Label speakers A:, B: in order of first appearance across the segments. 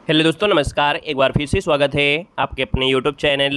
A: Hello दोस्तों, नमस्कार। एक बार फिर से स्वागत है आपके अपने यूट्यूब चैनल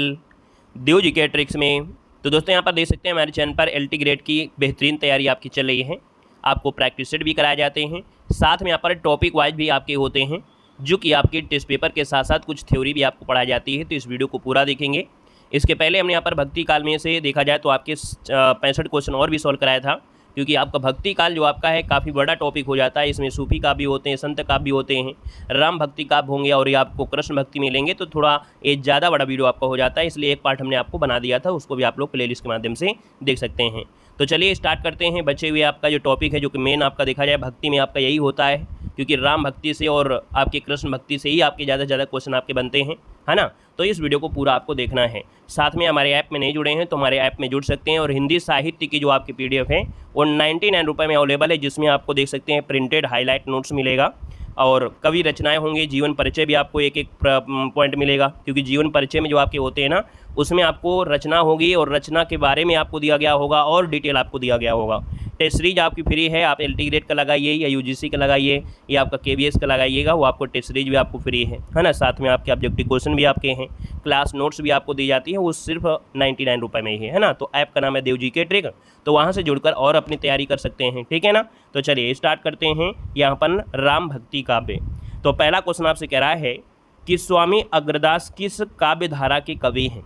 A: देव जीके ट्रिक्स में। तो दोस्तों यहाँ पर देख सकते हैं हमारे चैनल पर एलटी ग्रेड की बेहतरीन तैयारी आपकी चल रही है। आपको प्रैक्टिस सेट भी कराए जाते हैं, साथ में यहाँ पर टॉपिक वाइज भी आपके होते हैं, जो कि आपके टेस्ट पेपर के साथ साथ कुछ थ्योरी भी आपको पढ़ाई जाती है। तो इस वीडियो को पूरा देखेंगे। इसके पहले हमने यहाँ पर भक्ति काल में से देखा जाए तो आपके 65 क्वेश्चन और भी सॉल्व कराया था, क्योंकि आपका भक्ति काल जो आपका है काफ़ी बड़ा टॉपिक हो जाता है। इसमें सूफी काव्य भी होते हैं, संत काव्य भी होते हैं, राम भक्ति काव्य होंगे और ये आपको कृष्ण भक्ति मिलेंगे। तो थोड़ा ये ज़्यादा बड़ा वीडियो आपका हो जाता है, इसलिए एक पार्ट हमने आपको बना दिया था, उसको भी आप लोग प्लेलिस्ट के माध्यम से देख सकते हैं। तो चलिए स्टार्ट करते हैं। बचे हुए आपका जो टॉपिक है, जो कि मेन आपका देखा जाए भक्ति में आपका यही होता है, क्योंकि राम भक्ति से और आपके कृष्ण भक्ति से ही आपके ज़्यादा से ज़्यादा क्वेश्चन आपके बनते हैं, है ना। तो इस वीडियो को पूरा आपको देखना है। साथ में हमारे ऐप में नहीं जुड़े हैं तो हमारे ऐप में जुड़ सकते हैं। और हिंदी साहित्य की जो आपकी PDF है वो 99 रुपये में अवेलेबल है, जिसमें आपको देख सकते हैं प्रिंटेड हाईलाइट नोट्स मिलेगा और कवि रचनाएं होंगी, जीवन परिचय भी आपको एक एक पॉइंट मिलेगा, क्योंकि जीवन परिचय में जो आपके होते हैं ना, उसमें आपको रचना होगी और रचना के बारे में आपको दिया गया होगा और डिटेल आपको दिया गया होगा। टेस्ट सीरीज आपकी फ्री है, आप एलटी ग्रेड का लगाइए या UGC का लगाइए या आपका KVS का लगाइएगा, वो आपको टेस्ट सीरीज भी आपको फ्री है ना। साथ में आपके ऑब्जेक्टिव क्वेश्चन भी आपके हैं, क्लास नोट्स भी आपको दी जाती है, वो सिर्फ 99 रुपये में ही है ना। तो ऐप का नाम है देव जीके ट्रिक, तो वहाँ से जुड़कर और अपनी तैयारी कर सकते हैं, ठीक है ना। तो चलिए स्टार्ट करते हैं यहाँ पर राम भक्ति काव्य। तो पहला क्वेश्चन आपसे कह रहा है कि स्वामी अग्रदास किस काव्य धारा के कवि हैं।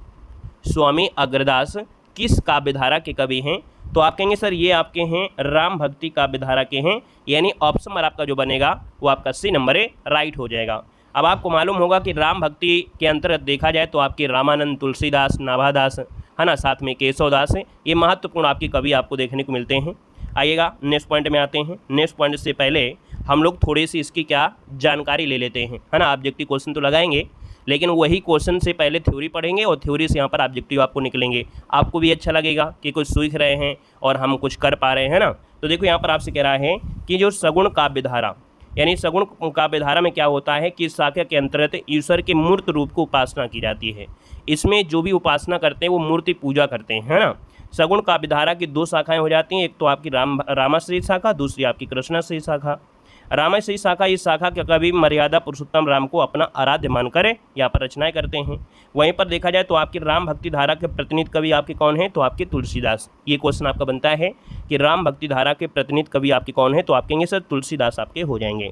A: स्वामी अग्रदास किस काव्य धारा के कवि हैं। तो आप कहेंगे सर ये आपके हैं राम भक्ति काव्य धारा के हैं, यानी ऑप्शन नंबर आपका जो बनेगा वो आपका C नंबर राइट हो जाएगा। अब आपको मालूम होगा कि राम भक्ति के अंतर्गत देखा जाए तो आपके रामानंद, तुलसीदास, नाभादास, है ना, साथ में केशवदास, ये महत्वपूर्ण आपके कवि आपको देखने को मिलते हैं। आइएगा नेक्स्ट पॉइंट में आते हैं। नेक्स्ट पॉइंट से पहले हम लोग थोड़ी सी इसकी क्या जानकारी ले लेते हैं, है ना। ऑब्जेक्टिव क्वेश्चन तो लगाएंगे, लेकिन वही क्वेश्चन से पहले थ्योरी पढ़ेंगे और थ्योरी से यहाँ पर ऑब्जेक्टिव आपको निकलेंगे। आपको भी अच्छा लगेगा कि कुछ सीख रहे हैं और हम कुछ कर पा रहे हैं ना। तो देखो यहाँ पर आपसे कह रहा है कि जो सगुण काव्य धारा, यानी सगुण काव्य धारा में क्या होता है कि इस शाखा के अंतर्गत ईश्वर के मूर्त रूप को उपासना की जाती है। इसमें जो भी उपासना करते हैं वो मूर्ति पूजा करते हैं, है ना। सगुण काव्य धारा की दो शाखाएं हो जाती हैं, एक तो आपकी रामाश्रय शाखा, दूसरी आपकी कृष्णाश्रय शाखा। रामाश्रय शाखा, इस शाखा के कवि मर्यादा पुरुषोत्तम राम को अपना आराध्य मानकर यहाँ पर रचनाएं करते हैं। वहीं पर देखा जाए तो आपकी राम भक्ति धारा के प्रतिनिधि कवि आपके कौन हैं, तो आपके तुलसीदास। ये क्वेश्चन आपका बनता है कि राम भक्ति धारा के प्रतिनिधि कवि आपके कौन हैं, तो आप कहेंगे सर तुलसीदास आपके हो जाएंगे।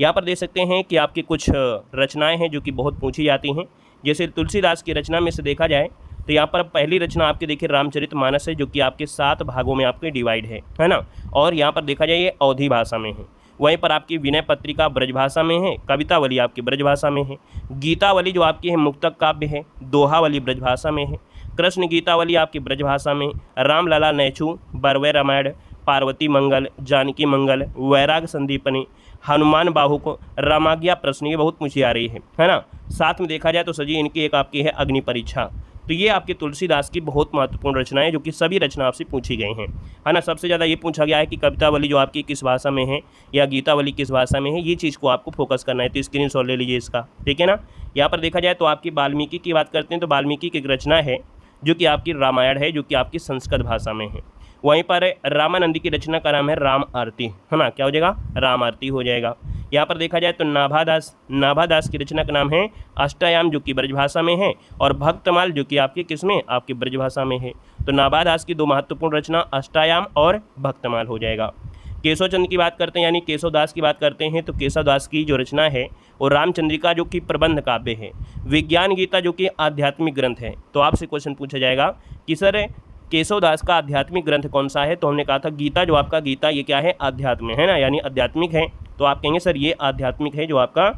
A: यहाँ पर देख सकते हैं कि आपकी कुछ रचनाएँ हैं जो कि बहुत पूछी जाती हैं। जैसे तुलसीदास की रचना में से देखा जाए तो यहाँ पर पहली रचना आपकी देखिए रामचरितमानस है, जो कि आपके 7 भागों में आपके डिवाइड है ना। और यहाँ पर देखा जाए ये अवधी भाषा में है। वहीं पर आपकी विनय पत्रिका ब्रजभाषा में है, कवितावली आपकी ब्रजभाषा में है, गीतावली जो आपकी है मुक्तक काव्य है, दोहावली ब्रजभाषा में है, कृष्ण गीतावली आपकी ब्रजभाषा में, रामलला नैचू, बरवे रामायण, पार्वती मंगल, जानकी मंगल, वैराग संदीपनी, हनुमान बाहुक, रामाज्ञा प्रश्न, ये बहुत पूछी आ रही है ना। साथ में देखा जाए तो सजी इनकी एक आपकी है अग्नि परीक्षा। तो ये आपके तुलसीदास की बहुत महत्वपूर्ण रचनाएं, जो कि सभी रचना आपसे पूछी गई हैं, है ना। सबसे ज़्यादा ये पूछा गया है कि कवितावली जो आपकी किस भाषा में है या गीतावली किस भाषा में है, ये चीज़ को आपको फोकस करना है। तो स्क्रीनशॉट ले लीजिए इसका, ठीक है ना। यहाँ पर देखा जाए तो आपकी वाल्मीकि की बात करते हैं तो वाल्मीकि की एक रचना है जो कि आपकी रामायण है, जो कि आपकी संस्कृत भाषा में है। वहीं पर रामानंदी की रचना का नाम है राम आरती, है ना। क्या हो जाएगा, राम आरती हो जाएगा। यहाँ पर देखा जाए तो नाभादास की रचना का नाम है अष्टयाम, जो कि ब्रजभाषा में है, और भक्तमाल जो कि आपके किसमें, आपकी ब्रजभाषा में है। तो नाभादास की दो महत्वपूर्ण रचना अष्टयाम और भक्तमाल हो जाएगा। केशवचंद्र की बात करते हैं, यानी केशवदास की बात करते हैं, तो केशवदास की जो रचना है वो रामचंद्रिका, जो कि प्रबंध काव्य है, विज्ञान गीता जो कि आध्यात्मिक ग्रंथ है। तो आपसे क्वेश्चन पूछा जाएगा कि सर केशवदास का आध्यात्मिक ग्रंथ कौन सा है। तो हमने कहा था गीता, जो आपका गीता ये क्या है, आध्यात्म है ना, यानी आध्यात्मिक है। तो आप कहेंगे सर ये आध्यात्मिक है जो आपका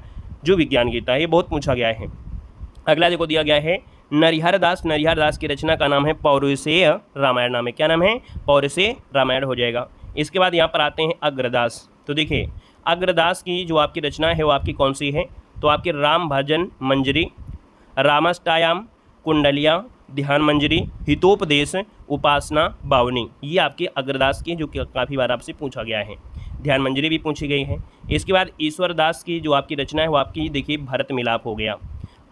A: जो विज्ञान गीता है, ये बहुत पूछा गया है। अगला देखो दिया गया है नरिहर दास की रचना का नाम है पौरुषेय रामायण, नाम है, क्या नाम है, पौरुषेय रामायण हो जाएगा। इसके बाद यहाँ पर आते हैं अग्रदास। तो देखिए अग्रदास की जो आपकी रचना है वो आपकी कौन सी है, तो आपकी राम भजन मंजरी, रामाष्टायाम, कुंडलिया, ध्यान मंजरी, हितोपदेश, उपासना बावनी, ये आपके अग्रदास की जो कि काफ़ी बार आपसे पूछा गया है। ध्यान मंजरी भी पूछी गई है। इसके बाद ईश्वर दास की जो आपकी रचना है वो आपकी देखिए भरत मिलाप हो गया,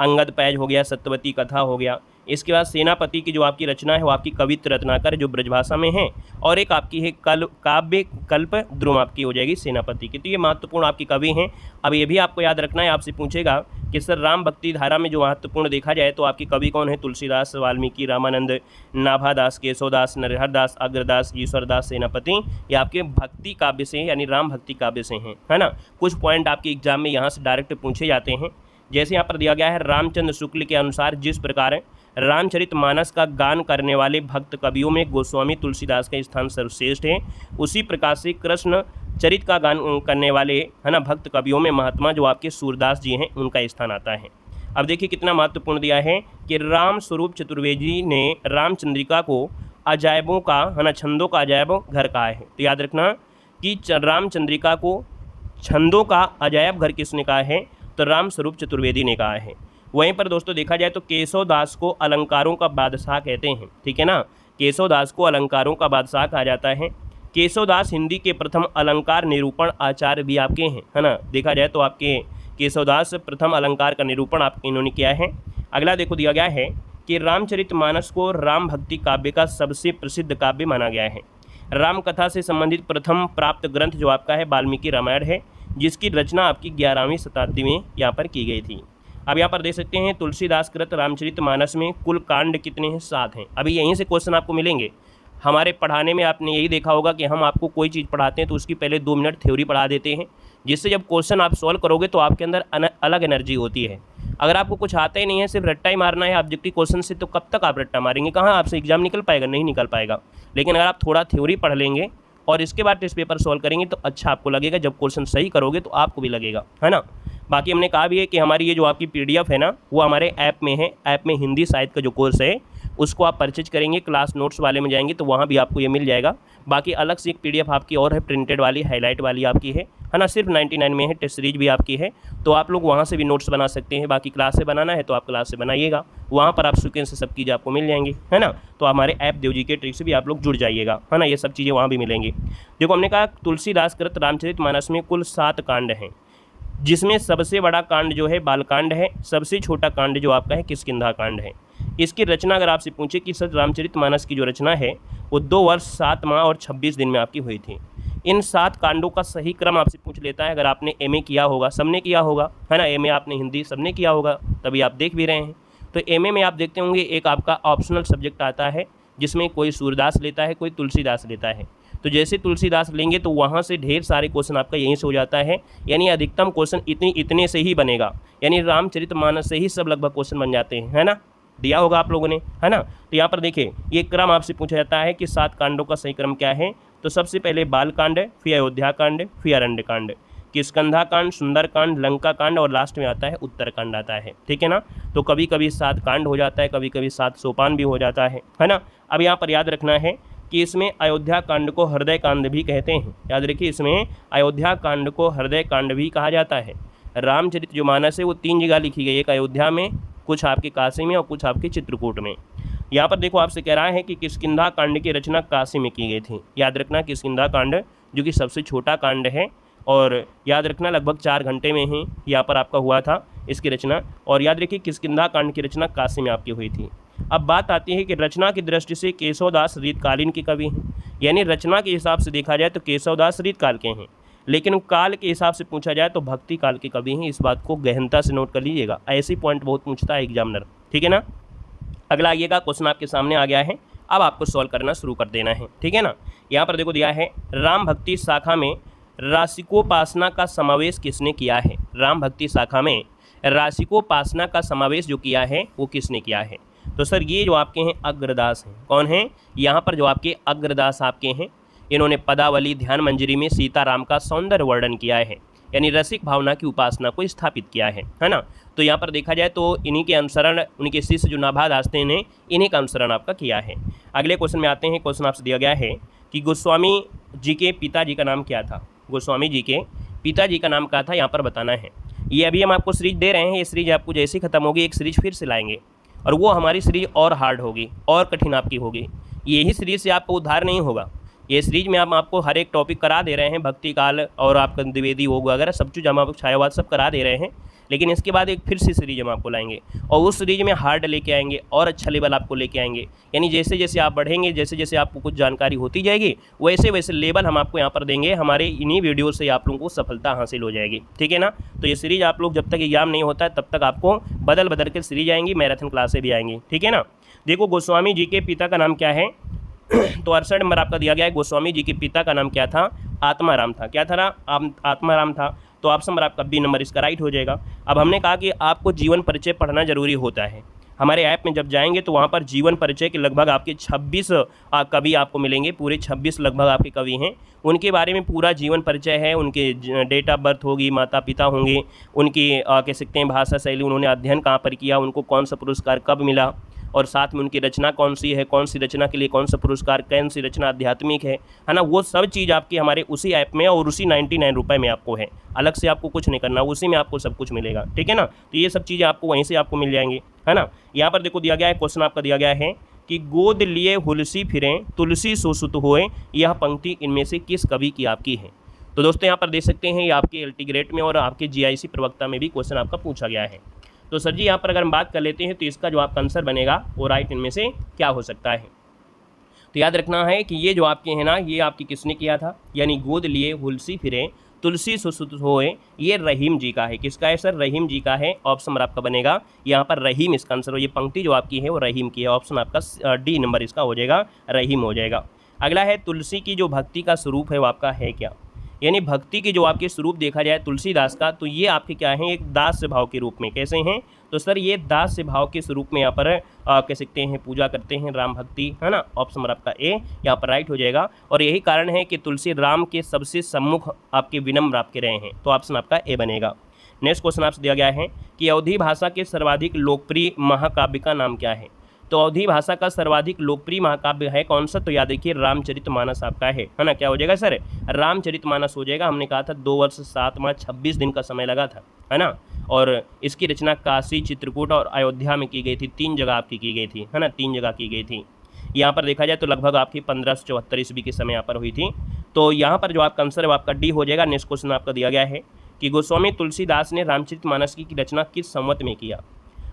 A: अंगद पैज हो गया, सत्यवती कथा हो गया। इसके बाद सेनापति की जो आपकी रचना है वो आपकी कवित्र रत्नाकर जो ब्रजभाषा में है, और एक आपकी है काव्य कल्प द्रुम आपकी हो जाएगी सेनापति की। तो ये महत्वपूर्ण आपकी कवि हैं। अब ये भी आपको याद रखना है, आपसे पूछेगा कि सर राम भक्ति धारा में जो महत्वपूर्ण देखा जाए तो आपके कवि कौन है? तुलसीदास, वाल्मीकि, रामानंद, नाभादास, केशवदास, नरहरदास, अग्रदास, ईश्वरदास, सेनापति। ये आपके भक्ति काव्य से यानी राम भक्ति काव्य से हैं, है ना। कुछ पॉइंट आपके एग्जाम में यहाँ से डायरेक्ट पूछे जाते हैं। जैसे यहाँ पर दिया गया है, रामचंद्र शुक्ल के अनुसार जिस प्रकार रामचरितमानस का गान करने वाले भक्त कवियों में गोस्वामी तुलसीदास का स्थान सर्वश्रेष्ठ है, उसी प्रकार से कृष्ण चरित का गान करने वाले, है ना, भक्त कवियों में महात्मा जो आपके सूरदास जी हैं उनका स्थान आता है। अब देखिए कितना महत्वपूर्ण दिया है कि राम स्वरूप चतुर्वेदी ने रामचंद्रिका को अजायबों का, है ना, छंदों का अजायब घर कहा है। तो याद रखना कि रामचंद्रिका को छंदों का अजायब घर किसने कहा है? तो राम स्वरूप चतुर्वेदी ने कहा है। वहीं पर दोस्तों देखा जाए तो केशवदास को अलंकारों का बादशाह कहते हैं, ठीक है ना। केशवदास को अलंकारों का बादशाह कहा जाता है। केशवदास हिंदी के प्रथम अलंकार निरूपण आचार्य भी आपके हैं, है ना। देखा जाए तो आपके केशवदास प्रथम अलंकार का निरूपण आपके इन्होंने किया है। अगला देखो दिया गया है कि रामचरितमानस को राम भक्ति काव्य का सबसे प्रसिद्ध काव्य माना गया है। राम कथा से संबंधित प्रथम प्राप्त ग्रंथ जो आपका है वाल्मीकि रामायण है, जिसकी रचना आपकी 11वीं शताब्दी में यहाँ पर की गई थी। अब यहाँ पर देख सकते हैं तुलसीदास कृत रामचरितमानस में कुल कांड कितने हैं? 7 हैं। अभी यहीं से क्वेश्चन आपको मिलेंगे। हमारे पढ़ाने में आपने यही देखा होगा कि हम आपको कोई चीज़ पढ़ाते हैं तो उसकी पहले 2 मिनट थ्योरी पढ़ा देते हैं, जिससे जब क्वेश्चन आप सॉल्व करोगे तो आपके अंदर अलग एनर्जी होती है। अगर आपको कुछ आता ही नहीं है, सिर्फ रट्टा ही मारना है ऑब्जेक्टिव क्वेश्चन से, तो कब तक आप रट्टा मारेंगे? कहाँ आपसे एग्जाम निकल पाएगा? नहीं निकल पाएगा। लेकिन अगर आप थोड़ा थ्योरी पढ़ लेंगे और इसके बाद टेस्ट पेपर सॉल्व करेंगे तो अच्छा आपको लगेगा। जब क्वेश्चन सही करोगे तो आपको भी लगेगा, है ना। बाकी हमने कहा भी है कि हमारी ये जो आपकी PDF है ना, वो हमारे ऐप में है। ऐप में हिंदी साहित्य का जो कोर्स है उसको आप परचेज करेंगे, क्लास नोट्स वाले में जाएंगे तो वहाँ भी आपको ये मिल जाएगा। बाकी अलग से एक PDF आपकी और है, प्रिंटेड वाली, हाईलाइट वाली आपकी है ना, सिर्फ 99 में है। टेस्ट सीरीज भी आपकी है, तो आप लोग वहाँ से भी नोट्स बना सकते हैं। बाकी क्लास से बनाना है तो आप क्लास से बनाइएगा, वहाँ पर आप सीक्वेंस से सब चीज़ें आपको मिल जाएंगी, है ना। तो हमारे ऐप देव जीके ट्रिक्स से भी आप लोग जुड़ जाइएगा, है ना। ये सब चीज़ें वहाँ भी मिलेंगी। देखो हमने कहा तुलसीदास कृत रामचरितमानस में कुल 7 कांड हैं, जिसमें सबसे बड़ा कांड जो है बालकांड है, सबसे छोटा कांड जो आपका है किष्किंधा कांड है। इसकी रचना अगर आपसे पूछे कि सर रामचरितमानस की जो रचना है वो 2 वर्ष 7 माह और 26 दिन में आपकी हुई थी। इन 7 कांडों का सही क्रम आपसे पूछ लेता है। अगर आपने MA किया होगा, सबने किया होगा, है ना, MA आपने हिंदी सबने किया होगा, तभी आप देख भी रहे हैं। तो MA में आप देखते होंगे एक आपका ऑप्शनल सब्जेक्ट आता है जिसमें कोई सूरदास लेता है, कोई तुलसीदास लेता है। तो जैसे तुलसीदास लेंगे तो वहाँ से ढेर सारे क्वेश्चन आपका यहीं से हो जाता है, यानी अधिकतम क्वेश्चन इतने से ही बनेगा, यानी रामचरितमानस से ही सब लगभग क्वेश्चन बन जाते हैं, है ना। दिया होगा आप लोगों ने, है ना। तो यहाँ पर देखिए ये क्रम आपसे पूछा जाता है कि 7 कांडों का सही क्रम क्या है। तो सबसे पहले बाल कांड, फिर अयोध्या कांड, फिर अरण्य कांड, किष्किंधा कांड, सुंदर कांड, लंका कांड और लास्ट में आता है उत्तर कांड आता है, ठीक है ना। तो कभी कभी 7 कांड हो जाता है, कभी कभी 7 सोपान भी हो जाता है ना। अब यहाँ पर याद रखना है कि इसमें अयोध्या कांड को हृदय कांड भी कहते हैं। याद रखिए इसमें अयोध्या कांड को हृदय कांड भी कहा जाता है। रामचरित जो मानस है वो 3 जगह लिखी गई, एक अयोध्या में, कुछ आपके काशी में और कुछ आपके चित्रकूट में। यहाँ पर देखो आपसे कह रहा है कि किष्किंधा कांड की रचना काशी में की गई थी। याद रखना किष्किंधा कांड जो कि सबसे छोटा कांड है, और याद रखना लगभग 4 घंटे में ही यहाँ पर आपका हुआ था इसकी रचना। और याद रखिए किष्किंधा कांड की रचना काशी में आपकी हुई थी। अब बात आती है कि रचना की दृष्टि से केशवदास रीतकालीन के कवि हैं, यानी रचना के हिसाब से देखा जाए तो केशवदास रीतकाल के हैं, लेकिन काल के हिसाब से पूछा जाए तो भक्ति काल के कवि हैं। इस बात को गहनता से नोट कर लीजिएगा, ऐसी पॉइंट बहुत पूछता है एग्जामिनर, ठीक है ना। अगला आइएगा, क्वेश्चन आपके सामने आ गया है, अब आपको सॉल्व करना शुरू कर देना है, ठीक है ना। यहाँ पर देखो दिया है राम भक्ति शाखा में राशिकोपासना का समावेश किसने किया है। राम भक्ति शाखा में राशिकोपासना का समावेश जो किया है वो किसने किया है। तो सर ये जो आपके हैं अग्रदास हैं। कौन हैं? यहाँ पर जो आपके अग्रदास आपके हैं, इन्होंने पदावली ध्यान मंजरी में सीताराम का सौंदर्य वर्णन किया है, यानी रसिक भावना की उपासना को स्थापित किया है ना। तो यहाँ पर देखा जाए तो इन्हीं के अनुसरण उनके शिष्य जो नाभादास ने इन्हीं का अनुसरण आपका किया है। अगले क्वेश्चन में आते हैं। क्वेश्चन आपसे दिया गया है कि गोस्वामी जी के पिताजी का नाम क्या था। गोस्वामी जी के पिताजी का नाम क्या था, यहाँ पर बताना है। ये अभी हम आपको सीरीज दे रहे हैं, ये सीरीज आपको जैसे ही खत्म होगी एक सीरीज फिर से लाएंगे, और वो हमारी सीरीज और हार्ड होगी और कठिन आपकी होगी। यही सीरीज से आपको उद्धार नहीं होगा, ये सीरीज में हम आपको हर एक टॉपिक करा दे रहे हैं, भक्ति काल और आपका द्विवेदी योग वगैरह सब चीज़ हम आपको छायावाद सब करा दे रहे हैं। लेकिन इसके बाद एक फिर से सीरीज हम आपको लाएंगे और उस सीरीज में हार्ड लेके आएंगे और अच्छा लेवल आपको लेके आएंगे। यानी जैसे जैसे आप बढ़ेंगे, जैसे जैसे आपको कुछ जानकारी होती जाएगी, वैसे वैसे लेवल हम आपको यहाँ पर देंगे। हमारे इन्हीं वीडियो से आप लोगों को सफलता हासिल हो जाएगी, ठीक है ना। तो ये सीरीज आप लोग जब तक एग्जाम नहीं होता है तब तक आपको बदल बदल के सीरीज आएंगी, मैराथन क्लासें भी आएंगी, ठीक है ना। देखो गोस्वामी जी के पिता का नाम क्या है, तो 68 नंबर आपका दिया गया है। गोस्वामी जी के पिता का नाम क्या था, आत्माराम था। क्या था, आत्माराम था। तो ऑप्शन नंबर आपका बी नंबर इसका राइट हो जाएगा। अब हमने कहा कि आपको जीवन परिचय पढ़ना जरूरी होता है। हमारे ऐप में जब जाएंगे तो वहाँ पर जीवन परिचय के लगभग आपके 26 कवि आपको मिलेंगे, पूरे 26 लगभग आपके कवि हैं। उनके बारे में पूरा जीवन परिचय है, उनके डेट ऑफ बर्थ होगी, माता पिता होंगे, उनकी कह सकते हैं भाषा शैली, उन्होंने अध्ययन कहाँ पर किया, उनको कौन सा पुरस्कार कब मिला, और साथ में उनकी रचना कौन सी है, कौन सी रचना के लिए कौन सा पुरस्कार, कौन सी रचना आध्यात्मिक है ना। वो सब चीज़ आपकी हमारे उसी ऐप में और उसी 99 रुपये में आपको है। अलग से आपको कुछ नहीं करना, उसी में आपको सब कुछ मिलेगा, ठीक है ना। तो ये सब चीज़ें आपको वहीं से आपको मिल जाएंगी, है ना। यहाँ पर देखो दिया गया है, क्वेश्चन आपका दिया गया है कि गोद लिए हुलसी फिरें तुलसी सुसुत होए, यह पंक्ति इनमें से किस कवि की आपकी है। तो दोस्तों यहाँ पर देख सकते हैं, ये आपके एलटी ग्रेड में और आपके जीआईसी प्रवक्ता में भी क्वेश्चन आपका पूछा गया है। तो सर जी यहाँ पर अगर हम बात कर लेते हैं तो इसका जो आपका आंसर बनेगा वो राइट इनमें से क्या हो सकता है। तो याद रखना है कि ये जो आपके हैं ना, ये आपकी किसने किया था, यानी गोद लिए हुलसी फिरे तुलसी सुसुत होए, ये रहीम जी का है। किसका है सर, रहीम जी का है। ऑप्शन नंबर आपका बनेगा यहाँ पर रहीम इसका आंसर हो। ये पंक्ति जो आपकी है वो रहीम की है। ऑप्शन आपका डी नंबर इसका हो जाएगा, रहीम हो जाएगा। अगला है तुलसी की जो भक्ति का स्वरूप है वो आपका है क्या, यानी भक्ति के जो आपके स्वरूप देखा जाए तुलसीदास का, तो ये आपके क्या हैं, एक दास भाव के रूप में। कैसे हैं, तो सर ये दास भाव के स्वरूप में यहाँ पर कह सकते हैं पूजा करते हैं, राम भक्ति, है ना। ऑप्शन नंबर आपका ए यहाँ पर राइट हो जाएगा। और यही कारण है कि तुलसी राम के सबसे सम्मुख आपके विनम्र आपके रहे हैं। तो ऑप्शन आपका ए बनेगा। नेक्स्ट क्वेश्चन आपसे दिया गया है कि अवधी भाषा के सर्वाधिक लोकप्रिय महाकाव्य का नाम क्या है। तो अवधी भाषा का सर्वाधिक लोकप्रिय महाकाव्य है कौन सा, तो याद रखिए रामचरितमानस आपका है ना। क्या हो जाएगा सर, रामचरितमानस हो जाएगा। हमने कहा था 2 वर्ष 7 माह 26 दिन का समय लगा था, है ना। और इसकी रचना काशी, चित्रकूट और अयोध्या में की गई थी। 3 जगह आपकी की गई थी, है ना, 3 जगह की गई थी। यहाँ पर देखा जाए तो लगभग आपकी 1574 ईस्वी के समय यहाँ पर हुई थी। तो यहाँ पर जो आपका आंसर है वो आपका डी हो जाएगा। नेक्स्ट क्वेश्चन आपका दिया गया है कि गोस्वामी तुलसीदास ने रामचरितमानस की रचना किस संवत में किया।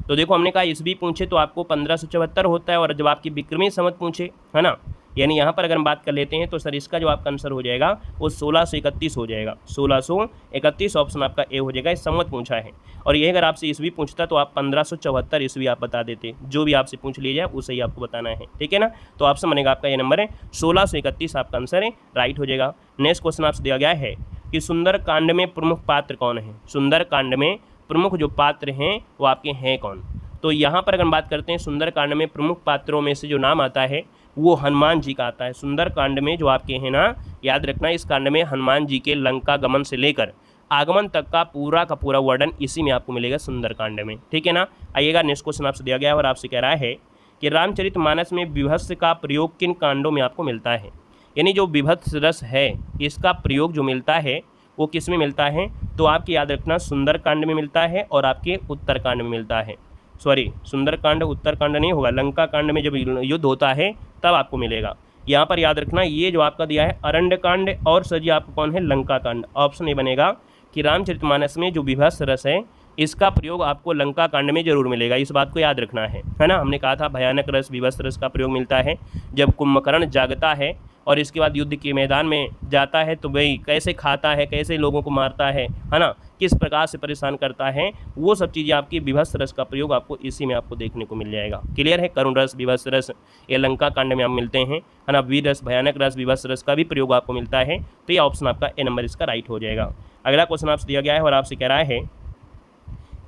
A: तो देखो हमने कहा ईस्वी पूछे तो आपको 1574 होता है, और जब आपकी विक्रमी संवत पूछे, है ना, यानी यहाँ पर अगर हम बात कर लेते हैं तो सर इसका जो आपका आंसर हो जाएगा वो 1631 हो जाएगा। 1631 ऑप्शन आपका ए हो जाएगा। इस संवत पूछा है, और ये अगर आपसे ईस्वी पूछता तो आप 1574 ईस्वी आप बता देते। जो भी आपसे पूछ लिया जाए उसे ही आपको बताना है, ठीक है ना। तो ऑप्शन बनेगा आपका ये नंबर है 1631 आपका आंसर है, राइट हो जाएगा। नेक्स्ट क्वेश्चन आपसे दिया गया है कि सुंदर कांड में प्रमुख पात्र कौन है। सुंदर कांड में प्रमुख जो पात्र हैं वो आपके हैं कौन। तो यहाँ पर अगर हम बात करते हैं सुंदर कांड में प्रमुख पात्रों में से जो नाम आता है वो हनुमान जी का आता है। सुंदर कांड में जो आपके हैं ना, याद रखना इस कांड में हनुमान जी के लंका गमन से लेकर आगमन तक का पूरा वर्णन इसी में आपको मिलेगा सुंदर कांड में, ठीक है ना। आइएगा नेक्स्ट क्वेश्चन आपसे दिया गया है और आपसे कह रहा है कि रामचरितमानस में विभत्स का प्रयोग किन कांडों में आपको मिलता है। यानी जो विभत्स रस है इसका प्रयोग जो मिलता है वो किस में मिलता है, तो आपकी याद रखना सुंदर कांड में मिलता है और आपके उत्तरकांड में मिलता है। सॉरी, सुंदरकांड उत्तरकांड नहीं होगा, लंका कांड में जब युद्ध होता है तब आपको मिलेगा। यहाँ पर याद रखना ये जो आपका दिया है अरण्यकांड और सर जी आपको कौन है, लंका कांड। ऑप्शन ए बनेगा कि रामचरितमानस में जो विभत्स रस है इसका प्रयोग आपको लंका कांड में जरूर मिलेगा। इस बात को याद रखना है ना। हमने कहा था भयानक रस, विभत्स रस का प्रयोग मिलता है जब कुंभकर्ण जागता है और इसके बाद युद्ध के मैदान में जाता है तो भाई कैसे खाता है, कैसे लोगों को मारता है ना, किस प्रकार से परेशान करता है, वो सब चीज़ें आपकी विभत्स रस का प्रयोग आपको इसी में आपको देखने को मिल जाएगा। क्लियर है, करुण रस, विभत्स रस ये लंका कांड में आप मिलते हैं, है ना। वीर रस, भयानक रस, विभत्स रस का भी प्रयोग आपको मिलता है। तो ये ऑप्शन आपका ए नंबर इसका राइट हो जाएगा। अगला क्वेश्चन आपसे दिया गया है और आपसे कह रहा है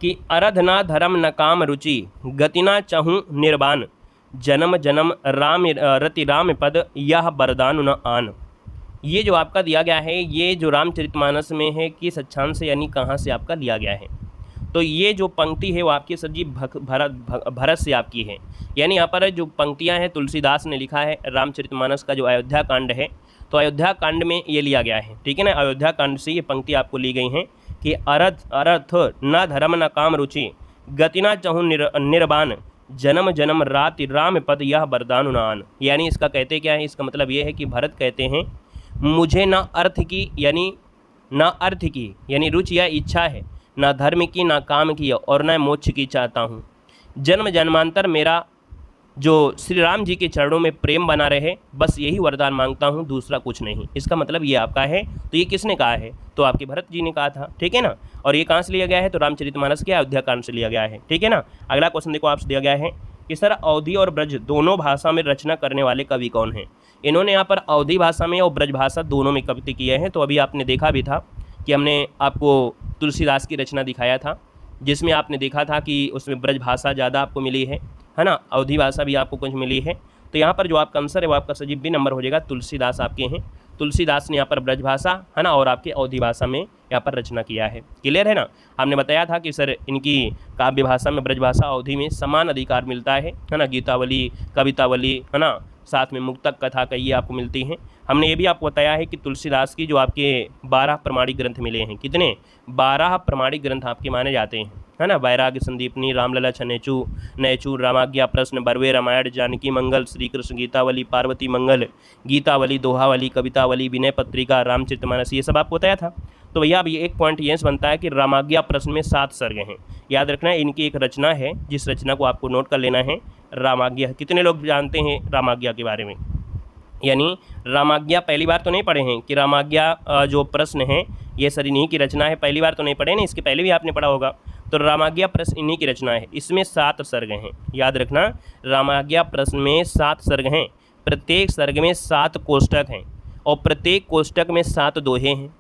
A: कि अरध ना धर्म न काम रुचि गति ना चहूँ निर्वाण जन्म जन्म राम रति राम पद यह वरदान न आन। ये जो आपका दिया गया है ये जो रामचरितमानस में है किस अक्षांश से यानी कहाँ से आपका लिया गया है। तो ये जो पंक्ति है वो आपकी सर जी भरत से आपकी है। यानी यहाँ पर जो पंक्तियाँ हैं तुलसीदास ने लिखा है रामचरितमानस का जो अयोध्या कांड है, तो अयोध्या कांड में ये लिया गया है, ठीक है ना। अयोध्या कांड से ये पंक्ति आपको ली गई हैं कि अरथ न धर्म न काम रुचि गति न चहु निर्वाण जन्म जन्म राति राम पद यह वरदानुनान। यानी इसका कहते क्या है, इसका मतलब ये है कि भरत कहते हैं मुझे ना अर्थ की यानी रुचि या इच्छा है, ना धर्म की, ना काम की और ना मोक्ष की चाहता हूँ। जन्म जन्मांतर मेरा जो श्री राम जी के चरणों में प्रेम बना रहे, बस यही वरदान मांगता हूँ, दूसरा कुछ नहीं। इसका मतलब ये आपका है। तो ये किसने कहा है, तो आपके भरत जी ने कहा था, ठीक है ना। और ये कहाँ से लिया गया है, तो रामचरितमानस के अयोध्या कांड से लिया गया है, ठीक है ना। अगला क्वेश्चन देखो आपसे दिया गया है कि सर अवधी और ब्रज दोनों भाषा में रचना करने वाले कवि कौन हैं। इन्होंने यहाँ पर अवधी भाषा में और ब्रज भाषा दोनों में कविता किए हैं। तो अभी आपने देखा भी था कि हमने आपको तुलसीदास की रचना दिखाया था, जिसमें आपने देखा था कि उसमें ब्रज भाषा ज़्यादा आपको मिली है ना, अवधी भाषा भी आपको कुछ मिली है। तो यहाँ पर जो आपका आंसर है वो आपका सजीव भी नंबर हो जाएगा, तुलसीदास आपके हैं। तुलसीदास ने यहाँ पर ब्रज भाषा है ना और आपके अवधी भाषा में यहाँ पर रचना किया है। क्लियर है ना। हमने बताया था कि सर इनकी काव्य भाषा में ब्रज भाषा अवधी में समान अधिकार मिलता है ना, गीतावली, कवितावली है ना, साथ में मुक्तक, कथा का ये आपको मिलती हैं। हमने ये भी आपको बताया है कि तुलसीदास की जो आपके 12 प्रमाणिक ग्रंथ मिले हैं, कितने 12 प्रमाणिक ग्रंथ आपके माने जाते हैं, है ना। वैराग्य संदीपनी, रामलला छनेचू नैचूर, रामाज्ञा प्रश्न, बरवे रामायण, जानकी मंगल, श्री कृष्ण गीतावली, पार्वती मंगल, गीतावली, दोहावली, कवितावली, विनय पत्रिका, रामचरितमानस, ये सब आपको बताया था। तो भैया अब ये एक पॉइंट ये बनता है कि रामाज्ञा प्रश्न में 7 सर्ग हैं। याद रखना है इनकी एक रचना है, जिस रचना को आपको नोट कर लेना है, रामाज्ञा। कितने लोग जानते हैं रामाज्ञा के बारे में, यानी रामाज्ञा पहली बार तो नहीं पढ़े हैं कि रामाज्ञा जो प्रश्न है ये सर इन्हीं की रचना है, पहली बार तो नहीं पढ़े ना, इसके पहले भी आपने पढ़ा होगा। तो रामाज्ञा प्रश्न इन्हीं की रचना है, इसमें 7 सर्ग हैं। याद रखना रामाज्ञा प्रश्न में 7 सर्ग हैं, प्रत्येक सर्ग में 7 कोष्टक हैं और प्रत्येक कोष्टक में 7 दोहे हैं।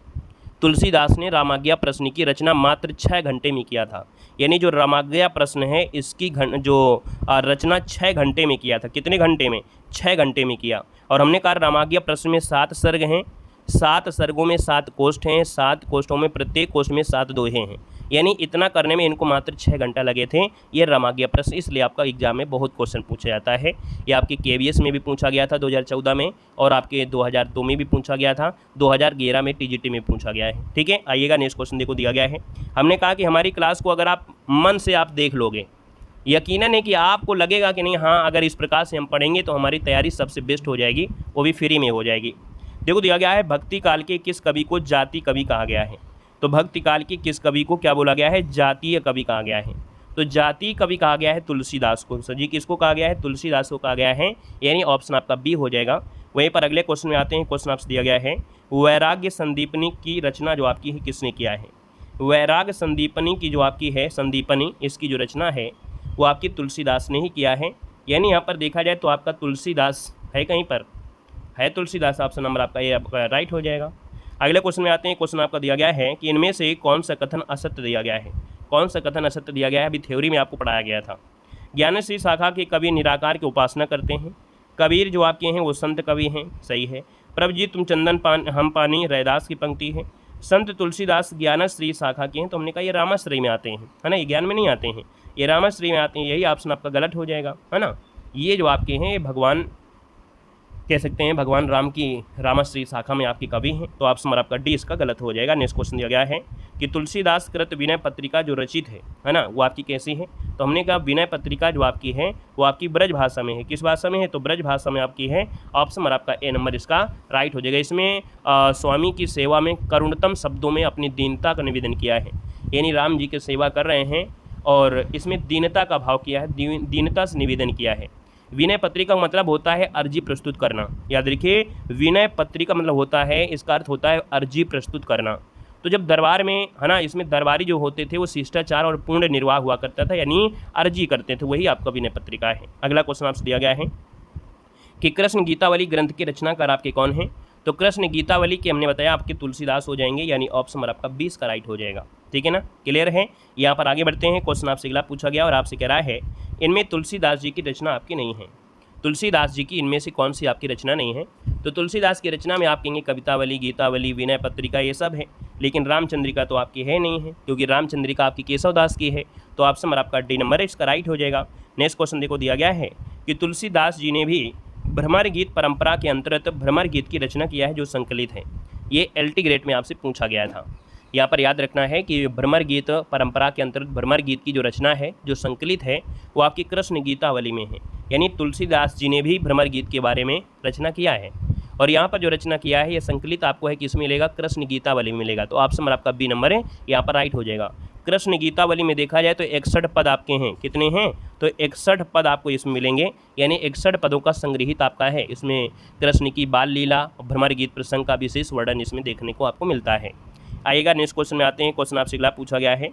A: तुलसीदास ने रामाज्ञा प्रश्न की रचना मात्र 6 घंटे में किया था। यानी जो रामाज्ञा प्रश्न है इसकी जो रचना 6 घंटे में किया था। कितने घंटे में, 6 घंटे में किया। और हमने कहा रामाज्ञा प्रश्न में 7 सर्ग हैं, 7 सर्गों में 7 कोष्ठ हैं, 7 कोष्ठों में प्रत्येक कोष्ठ में 7 दोहे हैं। यानी इतना करने में इनको मात्र 6 घंटा लगे थे। ये रामाज्ञा प्रश्न इसलिए आपका एग्जाम में बहुत क्वेश्चन पूछा जाता है। ये आपके KVS में भी पूछा गया था 2014 में, और आपके 2002 में भी पूछा गया था, 2011 में TGT में पूछा गया है। ठीक है, आइएगा नेक्स्ट क्वेश्चन देखो दिया गया है। हमने कहा कि हमारी क्लास को अगर आप मन से आप देख लोगे, यकीनन है कि आपको लगेगा कि नहीं हाँ अगर इस प्रकार से हम पढ़ेंगे तो हमारी तैयारी सबसे बेस्ट हो जाएगी, वो भी फ्री में हो जाएगी। देखो दिया गया है भक्ति काल के किस कवि को जाति कवि कहा गया है। तो भक्ति काल के किस कवि को क्या बोला गया है, जातीय कवि कहा गया है। तो जातीय कवि कहा गया है तुलसीदास को। सर जी किसको कहा गया है, तुलसीदास को कहा गया है, यानी ऑप्शन आपका बी हो जाएगा। वहीं पर अगले क्वेश्चन में आते हैं। क्वेश्चन आपसे दिया गया है वैराग्य संदीपनी की रचना जो आपकी है किसने किया है। वैराग्य संदीपनी की जो आपकी है, संदीपनी इसकी जो रचना है वो आपकी तुलसीदास ने ही किया है। यानी यहाँ पर देखा जाए तो आपका तुलसीदास है, कहीं पर है तुलसीदास, ऑप्शन नंबर आपका ये आपका राइट हो जाएगा। अगले क्वेश्चन में आते हैं। क्वेश्चन आपका दिया गया है कि इनमें से कौन सा कथन असत्य दिया गया है। कौन सा कथन असत्य दिया गया है, अभी थ्योरी में आपको पढ़ाया गया था। ज्ञानश्री शाखा के कवि निराकार की उपासना करते हैं। कबीर जो आपके हैं वो संत कवि हैं, सही है। प्रभुजी तुम चंदन हम पानी, रैदास की पंक्ति है। संत तुलसीदास ज्ञानश्री शाखा के हैं, तो हमने कहा ये रामाश्रय में आते हैं, है ना, ये ज्ञान में नहीं आते हैं, ये रामाश्रय में आते हैं। यही ऑप्शन आपका गलत हो जाएगा, है ना। ये जो आपके हैं भगवान कह सकते हैं भगवान राम की रामाश्री शाखा में आपकी कवि हैं, तो ऑप्शन नंबर आपका डी इसका गलत हो जाएगा। नेक्स्ट क्वेश्चन दिया गया है कि तुलसीदास कृत विनय पत्रिका जो रचित है ना, वो आपकी कैसी है। तो हमने कहा विनय पत्रिका जो आपकी है वो आपकी ब्रज भाषा में है। किस भाषा में है, तो ब्रज भाषा में आपकी है। ऑप्शन नंबर आपका ए नंबर इसका राइट हो जाएगा। इसमें स्वामी की सेवा में करुणतम शब्दों में अपनी दीनता का निवेदन किया है, यानी राम जी की सेवा कर रहे हैं और इसमें दीनता का भाव किया है, दीनता से निवेदन किया है। विनय पत्रिका का मतलब होता है अर्जी प्रस्तुत करना। याद रखिए विनय पत्रिका मतलब होता है, इसका अर्थ होता है अर्जी प्रस्तुत करना। तो जब दरबार में है ना, इसमें दरबारी जो होते थे वो शिष्टाचार और पूर्ण निर्वाह हुआ करता था, यानी अर्जी करते थे, वही आपका विनय पत्रिका है। अगला क्वेश्चन आपसे दिया गया है कि कृष्ण गीतावली ग्रंथ के रचनाकार आपके कौन हैं। तो कृष्ण गीतावली के हमने बताया आपके तुलसीदास हो जाएंगे, यानी ऑप्शन नंबर आपका 20 का राइट हो जाएगा। ठीक है ना, क्लियर है। यहाँ पर आगे बढ़ते हैं। क्वेश्चन आपसे अगला पूछा गया और आपसे कह रहा है इनमें तुलसीदास जी की रचना आपकी नहीं है। तुलसीदास जी की इनमें से कौन सी आपकी रचना नहीं है। तो तुलसीदास की रचना में आप कहेंगे कवितावली, गीतावली, विनय पत्रिका ये सब है, लेकिन रामचंद्रिका तो आपकी है नहीं है, क्योंकि रामचंद्रिका आपकी केशवदास की है। तो ऑप्शन नंबर आपका डी नंबर है, इसका राइट हो जाएगा। नेक्स्ट क्वेश्चन देखो दिया गया है कि तुलसीदास जी ने भी भ्रमर गीत परंपरा के अंतर्गत भ्रमर गीत की रचना किया है जो संकलित है। ये LT ग्रेड में आपसे पूछा गया था। यहाँ पर याद रखना है कि भ्रमर गीत परंपरा के अंतर्गत भ्रमर गीत की जो रचना है, जो संकलित है, वो आपकी कृष्ण गीतावली में है। यानी तुलसीदास जी ने भी भ्रमर गीत के बारे में रचना किया है। और यहाँ पर जो रचना किया है ये संकलित आपको है किस में मिलेगा, कृष्ण गीतावली में मिलेगा। तो ऑप्शन आपका बी नंबर है, यहाँ पर राइट हो जाएगा। कृष्ण गीतावली में देखा जाए तो 61 पद आपके हैं। कितने हैं? तो 61 पद आपको इसमें मिलेंगे, यानी 61 पदों का संग्रहित आपका है। इसमें कृष्ण की बाल लीला, भ्रमर गीत प्रसंग का विशेष वर्णन इसमें देखने को आपको मिलता है। आइएगा नेक्स्ट क्वेश्चन में आते हैं। क्वेश्चन आपसे अगला पूछा गया है,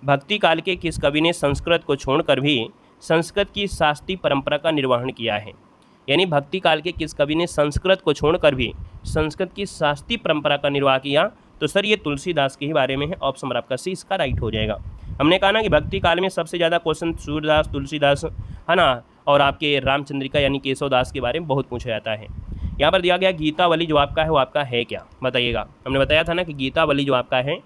A: भक्ति काल के किस कवि ने संस्कृत को छोड़कर भी संस्कृत की शास्त्रीय परंपरा का निर्वहन किया है? यानी भक्ति काल के किस कवि ने संस्कृत को छोड़कर भी संस्कृत की शास्त्रीय परंपरा का निर्वाह किया? तो सर ये तुलसीदास के ही बारे में है। ऑप्शन नंबर आपका सी इसका राइट हो जाएगा। हमने कहा ना कि भक्ति काल में सबसे ज़्यादा क्वेश्चन सूरदास, तुलसीदास, है ना, और आपके रामचंद्रिका यानी केशवदास के बारे में बहुत पूछा जाता है। यहाँ पर दिया गया गीतावली जो आपका है वो आपका है क्या, बताइएगा। हमने बताया था ना कि गीतावली जो आपका है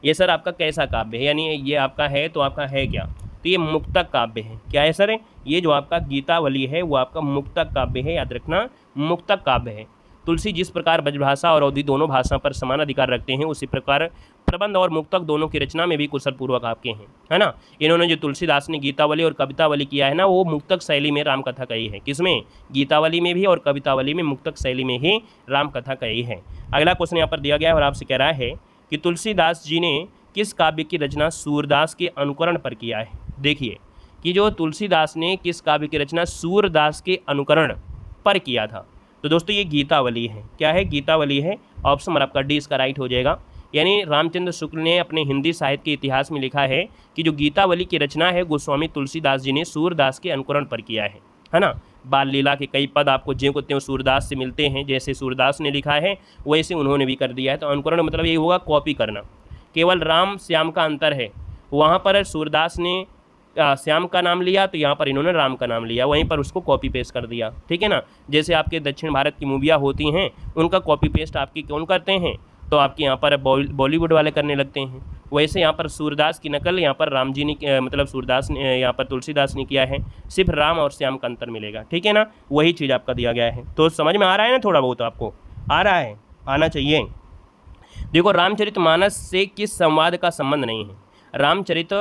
A: ये सर आपका कैसा काव्य है, यानी ये आपका है तो आपका है क्या? तो ये मुक्तक काव्य है। क्या है सर? ये जो आपका गीतावली है वो आपका मुक्तक काव्य है, याद रखना, मुक्तक काव्य है। तुलसी जिस प्रकार ब्रजभाषा और अवधी दोनों भाषा पर समान अधिकार रखते हैं, उसी प्रकार प्रबंध और मुक्तक दोनों की रचना में भी कुशलपूर्वक आपके हैं, है ना। इन्होंने जो तुलसीदास ने गीतावली और कवितावली किया है ना, वो मुक्तक शैली में रामकथा कही है। किसमें? गीतावली में भी और कवितावली में, मुक्तक शैली में ही रामकथा कही है। अगला क्वेश्चन यहाँ पर दिया गया है और आपसे कह रहा है कि तुलसीदास जी ने किस काव्य की रचना सूरदास के अनुकरण पर किया है? देखिए कि जो तुलसीदास ने किस काव्य की रचना सूरदास के अनुकरण पर किया था, तो दोस्तों ये गीतावली है। क्या है? गीतावली है। ऑप्शन नंबर आपका डी इसका राइट हो जाएगा। यानी रामचंद्र शुक्ल ने अपने हिंदी साहित्य के इतिहास में लिखा है कि जो गीतावली की रचना है गोस्वामी तुलसीदास जी ने सूरदास के अनुकरण पर किया है ना। बाल लीला के कई पद आपको ज्यों को त्यों सूरदास से मिलते हैं, जैसे सूरदास ने लिखा है वैसे उन्होंने भी कर दिया है। तो अनुकरण मतलब ये होगा कॉपी करना। केवल राम श्याम का अंतर है, वहाँ पर सूरदास ने श्याम का नाम लिया तो यहाँ पर इन्होंने राम का नाम लिया, वहीं पर उसको कॉपी पेस्ट कर दिया, ठीक है ना। जैसे आपके दक्षिण भारत की मूवियाँ होती हैं उनका कॉपी पेस्ट आपकी कौन करते हैं? तो आपके यहाँ पर बॉलीवुड वाले करने लगते हैं। वैसे यहाँ पर सूरदास की नकल यहाँ पर राम जी ने मतलब सूरदास ने यहाँ पर तुलसीदास ने किया है। सिर्फ राम और श्याम का अंतर मिलेगा, ठीक है ना। वही चीज़ आपका दिया गया है। तो समझ में आ रहा है ना, थोड़ा बहुत आपको आ रहा है, आना चाहिए। देखो रामचरितमानस से किस संवाद का संबंध नहीं है? रामचरित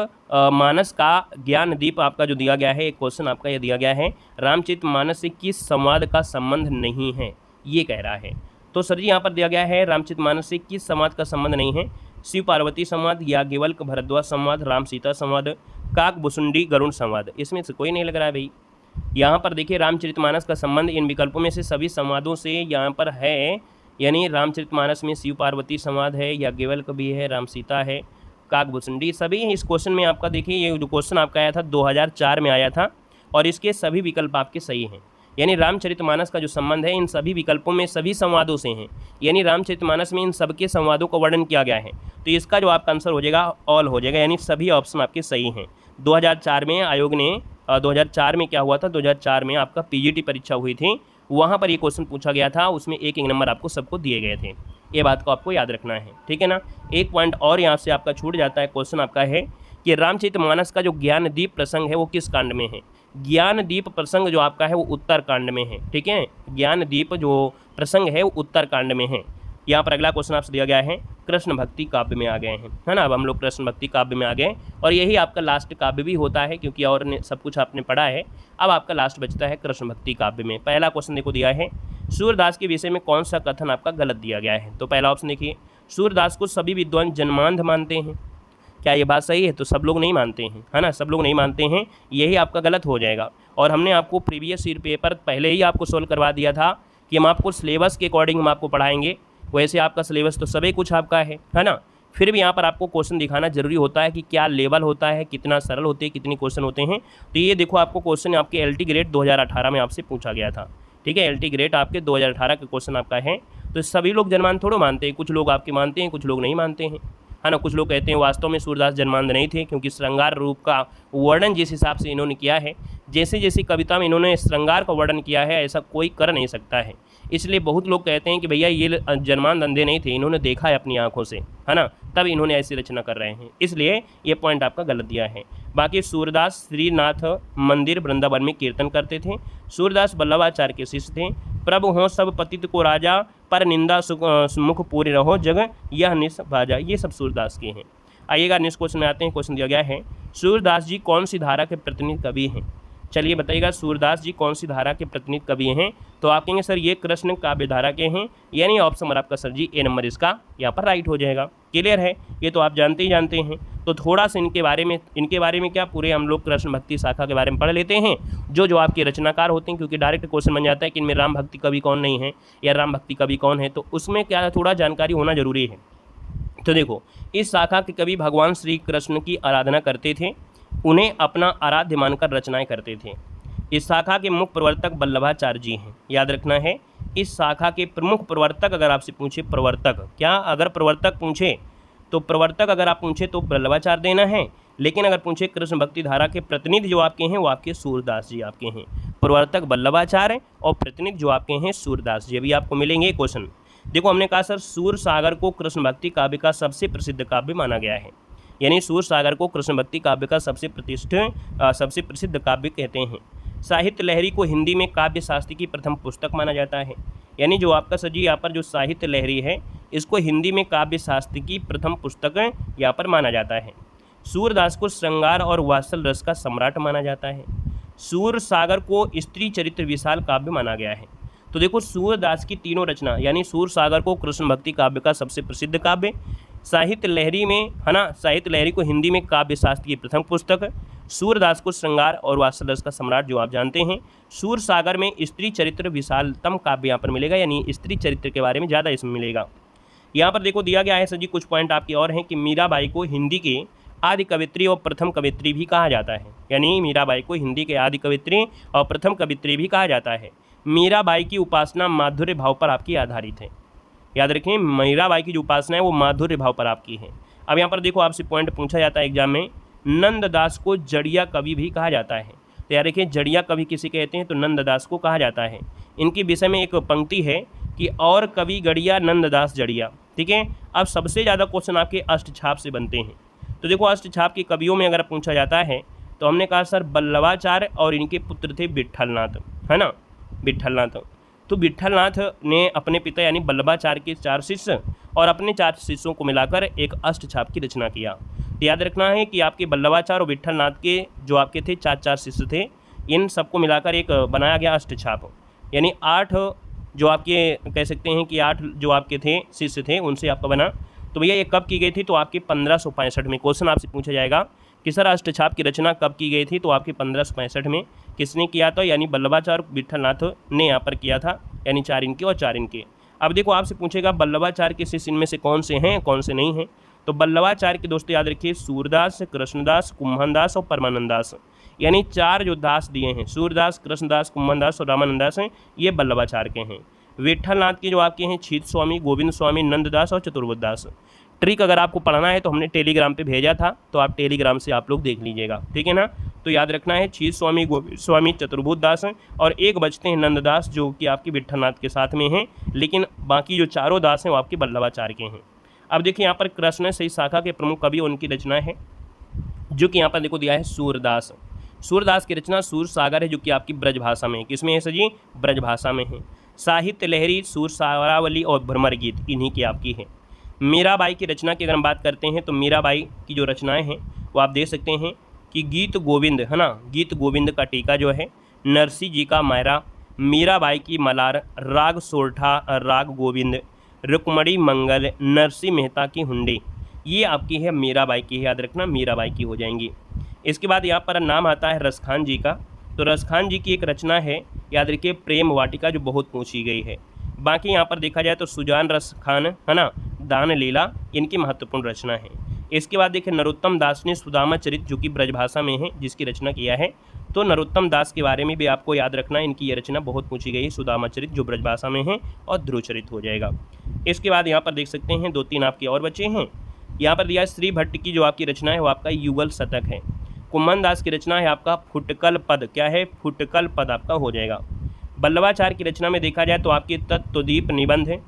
A: मानस का ज्ञान दीप आपका जो दिया गया है, एक क्वेश्चन आपका ये दिया गया है, रामचरित मानस से किस संवाद का संबंध नहीं है, ये कह रहा है। तो सर जी यहाँ पर दिया गया है रामचरित मानस से किस संवाद का संबंध नहीं है? शिव पार्वती संवाद, याज्ञवल्क्य भरद्वाज संवाद, राम सीता संवाद, काक भुसुंडी गरुण संवाद, इसमें से कोई नहीं लग रहा है भाई। यहाँ पर देखिए रामचरितमानस का संबंध इन विकल्पों में से सभी संवादों से यहाँ पर है। यानी रामचरितमानस में शिव पार्वती संवाद है, याज्ञवल्क्य भी है, राम सीता है, काक भुसुंडी सभी इस क्वेश्चन में आपका देखिए ये जो क्वेश्चन आपका आया था 2004 में आया था और इसके सभी विकल्प आपके सही हैं। यानी रामचरितमानस का जो संबंध है इन सभी विकल्पों में सभी संवादों से हैं। यानी रामचरितमानस में इन सबके संवादों का वर्णन किया गया है। तो इसका जो आपका आंसर हो जाएगा ऑल हो जाएगा, यानी सभी ऑप्शन आपके सही हैं। 2004 में आयोग ने 2004 में क्या हुआ था, 2004 में आपका पीजीटी परीक्षा हुई थी, वहाँ पर ये क्वेश्चन पूछा गया था, उसमें एक नंबर आपको सबको दिए गए थे। ये बात को आपको याद रखना है, ठीक है ना। एक पॉइंट और यहाँ से आपका छूट जाता है। क्वेश्चन आपका है कि रामचरितमानस का जो ज्ञानदीप प्रसंग है वो किस कांड में है? ज्ञानदीप प्रसंग जो आपका है वो उत्तर कांड में है, ठीक है। ज्ञानदीप जो प्रसंग है वो उत्तर कांड में है। यहाँ पर अगला क्वेश्चन आपसे दिया गया है, कृष्ण भक्ति काव्य में आ गए हैं, है ना। अब हम लोग कृष्ण भक्ति काव्य में आ गए और यही आपका लास्ट काव्य भी होता है क्योंकि और ने सब कुछ आपने पढ़ा है। अब आपका लास्ट बचता है कृष्ण भक्ति काव्य में। पहला क्वेश्चन देखो दिया है, सूरदास के विषय में कौन सा कथन आपका गलत दिया गया है? तो पहला ऑप्शन देखिए, सूरदास को सभी विद्वान जन्मांध मानते हैं। क्या ये बात सही है? तो सब लोग नहीं मानते हैं, है ना, सब लोग नहीं मानते हैं, यही आपका गलत हो जाएगा। और हमने आपको प्रीवियस ईयर पेपर पहले ही आपको सोल्व करवा दिया था कि हम आपको सिलेबस के अकॉर्डिंग हम आपको पढ़ाएंगे। वैसे आपका सिलेबस तो सभी कुछ आपका है ना। फिर भी यहाँ पर आपको क्वेश्चन दिखाना जरूरी होता है कि क्या लेवल होता है, कितना सरल होते हैं, कितने क्वेश्चन होते हैं। तो ये देखो आपको क्वेश्चन आपके LT ग्रेड 2018 में आपसे पूछा गया था, ठीक है। LT ग्रेड आपके 2018 का क्वेश्चन आपका है। तो सभी लोग जन्मांध थोड़ा मानते हैं, कुछ लोग आपके मानते हैं, कुछ लोग नहीं मानते हैं, है ना। कुछ लोग कहते हैं वास्तव में सूरदास जन्मांध नहीं थे क्योंकि श्रृंगार रूप का वर्णन जिस हिसाब से इन्होंने किया है, जैसे जैसी कविता में इन्होंने श्रृंगार का वर्णन किया है ऐसा कोई कर नहीं सकता है। इसलिए बहुत लोग कहते हैं कि भैया ये जन्मांध अंधे नहीं थे, इन्होंने देखा है अपनी आंखों से, है ना, तब इन्होंने ऐसी रचना कर रहे हैं, इसलिए ये पॉइंट आपका गलत दिया है। बाकी सूरदास श्रीनाथ मंदिर वृंदावन में कीर्तन करते थे। सूरदास वल्लभाचार्य के शिष्य थे। प्रभु हों सब पतित को राजा, पर निंदा मुख पूरे रहो जग यह निस बाजा, ये सब सूरदास के हैं। आइएगा नेक्स्ट क्वेश्चन में आते हैं। क्वेश्चन दिया गया है सूरदास जी कौन सी धारा के प्रतिनिधि कवि हैं? चलिए बताइएगा सूरदास जी कौन सी धारा के प्रतिनिधि कवि हैं? तो आप कहेंगे सर ये कृष्ण काव्य धारा के हैं, यानी ऑप्शन नंबर आपका सर जी ए नंबर इसका यहाँ पर राइट हो जाएगा। क्लियर है, ये तो आप जानते ही जानते हैं। तो थोड़ा सा इनके बारे में क्या पूरे हम लोग कृष्ण भक्ति शाखा के बारे में पढ़ लेते हैं, जो आपके रचनाकार होते हैं, क्योंकि डायरेक्ट क्वेश्चन बन जाता है कि इनमें राम भक्ति कवि कौन नहीं है या राम भक्ति कवि कौन है, तो उसमें क्या थोड़ा जानकारी होना जरूरी है। तो देखो इस शाखा के कवि भगवान श्री कृष्ण की आराधना करते थे, उन्हें अपना आराध्य मानकर रचनाएं करते थे। इस शाखा के मुख्य प्रवर्तक वल्लभाचार्य जी हैं, याद रखना है। इस शाखा के प्रमुख प्रवर्तक अगर आपसे पूछे प्रवर्तक, क्या अगर प्रवर्तक पूछे तो प्रवर्तक अगर आप पूछे तो वल्लभाचार्य देना है, लेकिन अगर पूछे कृष्ण भक्ति धारा के प्रतिनिधि जो आपके हैं वो आपके सूरदास जी आपके हैं। प्रवर्तक वल्लभाचार्य और प्रतिनिधि जो आपके हैं सूरदास जी, अभी आपको मिलेंगे क्वेश्चन। देखो हमने कहा सर सूर सागर को कृष्ण भक्ति काव्य का सबसे प्रसिद्ध काव्य माना गया है, यानी सूर सागर को कृष्ण भक्ति काव्य का सबसे प्रसिद्ध काव्य कहते हैं। साहित्य लहरी को हिंदी में काव्य शास्त्र की प्रथम पुस्तक माना जाता है, यानी जो आपका सर जी यहाँ पर जो साहित्य लहरी है इसको हिंदी में काव्य शास्त्र की प्रथम पुस्तक यहाँ पर माना जाता है। सूरदास को श्रृंगार और वात्सल रस का सम्राट माना जाता है। सूर सागर को स्त्री चरित्र विशाल काव्य माना गया है। तो देखो सूरदास की तीनों रचना, यानी सूर सागर को कृष्ण भक्ति काव्य का सबसे प्रसिद्ध काव्य, साहित्य लहरी में है ना, साहित्य लहरी को हिंदी में काव्य शास्त्र की प्रथम पुस्तक, सूरदास को श्रृंगार और वात्सल रस का सम्राट जो आप जानते हैं। सूर सागर में स्त्री चरित्र विशालतम काव्य यहाँ पर मिलेगा, यानी स्त्री चरित्र के बारे में ज़्यादा इसमें मिलेगा। यहाँ पर देखो दिया गया है सर जी कुछ पॉइंट आपके और हैं कि मीराबाई को हिंदी के आदि कवित्री और प्रथम कवित्री भी कहा जाता है, यानी मीराबाई को हिंदी के आदि कवित्री और प्रथम कवित्री भी कहा जाता है। मीराबाई की उपासना माधुर्य भाव पर आपकी आधारित है, याद रखें मीराबाई की जो उपासना है वो माधुर्य भाव पर आपकी है। अब यहाँ पर देखो आपसे पॉइंट पूछा जाता है एग्जाम में, नंददास को जड़िया कवि भी कहा जाता है। तो याद रखें जड़िया कवि किसे कहते हैं, तो नंददास को कहा जाता है। इनके विषय में एक पंक्ति है कि और कवि गड़िया नंददास जड़िया, ठीक है। अब सबसे ज़्यादा क्वेश्चन आपके अष्टछाप से बनते हैं। तो देखो अष्टछाप के कवियों में अगर पूछा जाता है तो हमने कहा सर वल्लभाचार्य और इनके पुत्र थे विट्ठलनाथ, है ना, विट्ठलनाथ। तो विट्ठलनाथ ने अपने पिता यानी वल्लभाचार्य के 4 शिष्य और अपने 4 शिष्यों को मिलाकर एक अष्टछाप की रचना किया। तो याद रखना है कि आपके वल्लभाचार्य और विट्ठलनाथ के जो आपके थे 4 शिष्य थे, इन सबको मिलाकर एक बनाया गया अष्टछाप, यानी 8 जो आपके कह सकते हैं कि 8 जो आपके थे शिष्य थे उनसे आपका बना। तो भैया ये कब की गई थी, तो आपके 1565 में क्वेश्चन आपसे पूछा जाएगा कि सर अष्टछाप की रचना कब की गई थी, तो आपके 1565 में किसने किया था, यानी वल्लभाचार्य विट्ठलनाथ ने यहाँ पर किया था, यानी 4 इनके और 4 इनके। अब देखो आपसे पूछेगा वल्लभाचार्य के शिष्य इनमें से कौन से हैं कौन से नहीं हैं, तो वल्लभाचार्य के दोस्तों याद रखिए सूरदास, कृष्णदास, कुम्भनदास और परमानंदास, यानी 4 जो दास दिए हैं सूरदास, कृष्णदास, कुम्भनदास और रामानंदास हैं, ये वल्लभाचार्य के हैं। विट्ठलनाथ के जो आपके हैं छीत स्वामी, गोविंद स्वामी, नंददास और चतुर्बुद्धदास। ट्रिक अगर आपको पढ़ना है तो हमने टेलीग्राम पे भेजा था, तो आप टेलीग्राम से आप लोग देख लीजिएगा, ठीक है ना। तो याद रखना है छीत स्वामी, गोविंद स्वामी, चतुर्बुद्धदास और एक बचते हैं नंददास जो कि आपके विट्ठलनाथ के साथ में हैं, लेकिन बाकी जो 4 दास हैं वो आपके वल्लभाचार्य के हैं। अब देखिए यहाँ पर कृष्ण से शाखा के प्रमुख कवि उनकी रचना है, जो कि यहाँ पर देखो दिया है सूरदास। सूरदास की रचना सूर सागर है, जो कि आपकी ब्रज भाषा में है। किसमें है सर जी, ब्रज भाषा में है। साहित्य लहरी, सूर सारावली और भ्रमर गीत इन्हीं की आपकी है। मीराबाई की रचना की अगर हम बात करते हैं तो मीराबाई की जो रचनाएं हैं वो आप देख सकते हैं कि गीत गोविंद, है ना, गीत गोविंद का टीका जो है, नरसी जी का मायरा, मीराबाई की मलार, राग सोरठा, राग गोविंद, रुक्मणी मंगल, नरसी मेहता की हुंडी, ये आपकी है मीराबाई की है, याद रखना मीराबाई की हो जाएंगी। इसके बाद यहाँ पर नाम आता है रसखान जी का, तो रसखान जी की एक रचना है, याद रखिए प्रेम वाटिका, जो बहुत पूछी गई है। बाकी यहाँ पर देखा जाए तो सुजान रसखान, है ना, दान लीला, इनकी महत्वपूर्ण रचना है। इसके बाद देखिए नरोत्तम दास ने सुदामा चरित, जो कि ब्रजभाषा में है, जिसकी रचना किया है। तो नरोत्तम दास के बारे में भी आपको याद रखना है, इनकी ये रचना बहुत पूछी गई है, सुदामा चरित जो ब्रजभाषा में है, और ध्रुव चरित हो जाएगा। इसके बाद यहाँ पर देख सकते हैं 2-3 आपके और बच्चे हैं। यहाँ पर दिया है श्री भट्ट की जो आपकी रचना है वो आपका युगल शतक है। कुम्भन दास की रचना है आपका फुटकल पद, क्या है, फुटकल पद आपका हो जाएगा। वल्लभाचार्य की रचना में देखा जाए तो आपके तत्वदीप निबंध है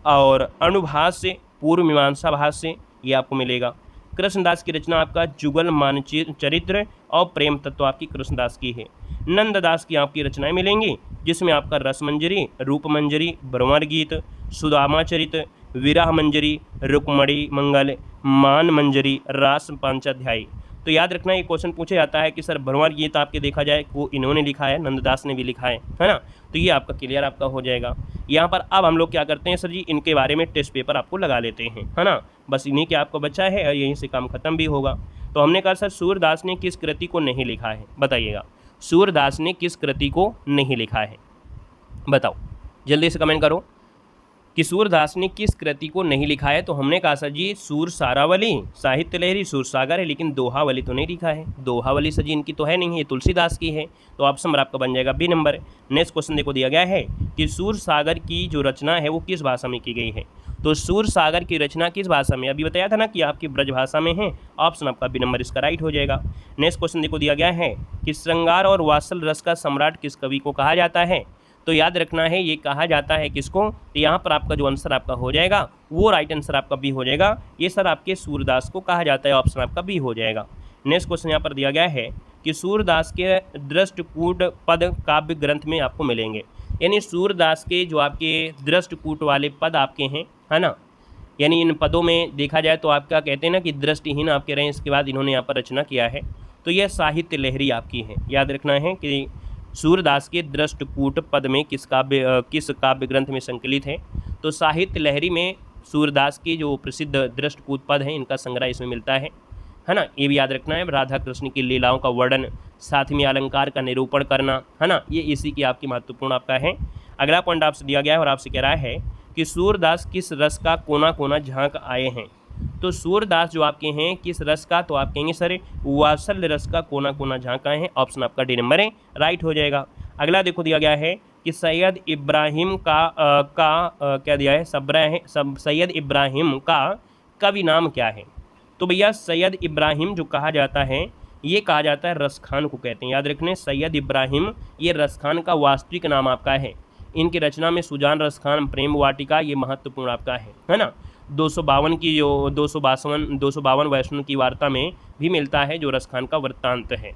A: और अणुभाष्य, पूर्व मीमांसा भाष्य, ये आपको मिलेगा। कृष्णदास की रचना आपका जुगल मानचरित्र और प्रेम तत्व आपकी कृष्णदास की है। नंददास की आपकी रचनाएं मिलेंगी जिसमें आपका रसमंजरी, रूपमंजरी, भ्रमर गीत, सुदामाचरित, विरह मंजरी, रुक्मणी मंगल, मान मंजरी, रास पांचाध्यायी। तो याद रखना ये क्वेश्चन पूछा जाता है कि सर भ्रमर गीत आपके देखा जाए वो इन्होंने लिखा है, नंददास ने भी लिखा है ना। तो ये आपका क्लियर आपका हो जाएगा। यहाँ पर अब हम लोग क्या करते हैं सर जी, इनके बारे में टेस्ट पेपर आपको लगा लेते हैं, है ना। बस इन्हीं के आपको बचा है और यहीं से काम खत्म भी होगा। तो हमने कहा सर सूरदास ने किस कृति को नहीं लिखा है, बताइएगा। सूरदास ने किस कृति को नहीं लिखा है, बताओ जल्दी से कमेंट करो कि सूरदास ने किस कृति को नहीं लिखा है। तो हमने कहा सर जी सूर सारावली, साहित्य लहरी, सूरसागर है, लेकिन दोहावली तो नहीं लिखा है। दोहावली सर जी इनकी तो है नहीं, ये तुलसीदास की है। तो ऑप्शन नंबर आपका बन जाएगा बी नंबर। नेक्स्ट क्वेश्चन देखो दिया गया है कि सूरसागर की जो रचना है वो किस भाषा में की गई है। तो सूरसागर की रचना किस भाषा में, अभी बताया था ना कि आपकी ब्रज भाषा में है। ऑप्शन आपका बी नंबर इसका राइट हो जाएगा। नेक्स्ट क्वेश्चन देखो दिया गया है कि श्रृंगार और वात्सल रस का सम्राट किस कवि को कहा जाता है। तो याद रखना है ये कहा जाता है किसको। तो यहाँ पर आपका जो आंसर आपका हो जाएगा वो राइट आंसर आपका बी हो जाएगा। ये सर आपके सूरदास को कहा जाता है, ऑप्शन आपका बी हो जाएगा। नेक्स्ट क्वेश्चन यहाँ पर दिया गया है कि सूरदास के दृष्टकूट पद काव्य ग्रंथ में आपको मिलेंगे। यानी सूरदास के जो आपके दृष्टकूट वाले पद आपके हैं, है ना, यानी इन पदों में देखा जाए तो आपका कहते हैं ना कि दृष्टिहीन आपके रहे, इसके बाद इन्होंने यहाँ पर रचना किया है। तो यह साहित्य लहरी आपकी है। याद रखना है कि सूरदास के दृष्टकूट पद में किस काव्य ग्रंथ में संकलित है। तो साहित्य लहरी में सूरदास की जो प्रसिद्ध दृष्टकूट पद हैं इनका संग्रह इसमें मिलता है ना। ये भी याद रखना है। राधा कृष्ण की लीलाओं का वर्णन, साथ में अलंकार का निरूपण करना, है ना, ये इसी की आपकी महत्वपूर्ण आपका है। अगला पॉइंट आपसे दिया गया है और आपसे कह रहा है कि सूरदास किस रस का कोना कोना झांक आए हैं। तो सूरदास जो आपके हैं किस रस का, तो आप कहेंगे सर वात्सल रस का कोना कोना झांक आए हैं। ऑप्शन आपका डी नंबर है, राइट हो जाएगा। अगला देखो दिया गया है कि सैयद इब्राहिम क्या दिया है, सैयद इब्राहिम का कवि नाम क्या है। तो भैया सैयद इब्राहिम जो कहा जाता है ये कहा जाता है रसखान को कहते हैं। याद रखने सैयद इब्राहिम ये रसखान का वास्तविक नाम आपका है। इनकी रचना में सुजान रसखान, प्रेम वाटिका ये महत्वपूर्ण आपका है ना। 252 की जो 252 वैष्णव की वार्ता में भी मिलता है जो रसखान का वृत्तांत है।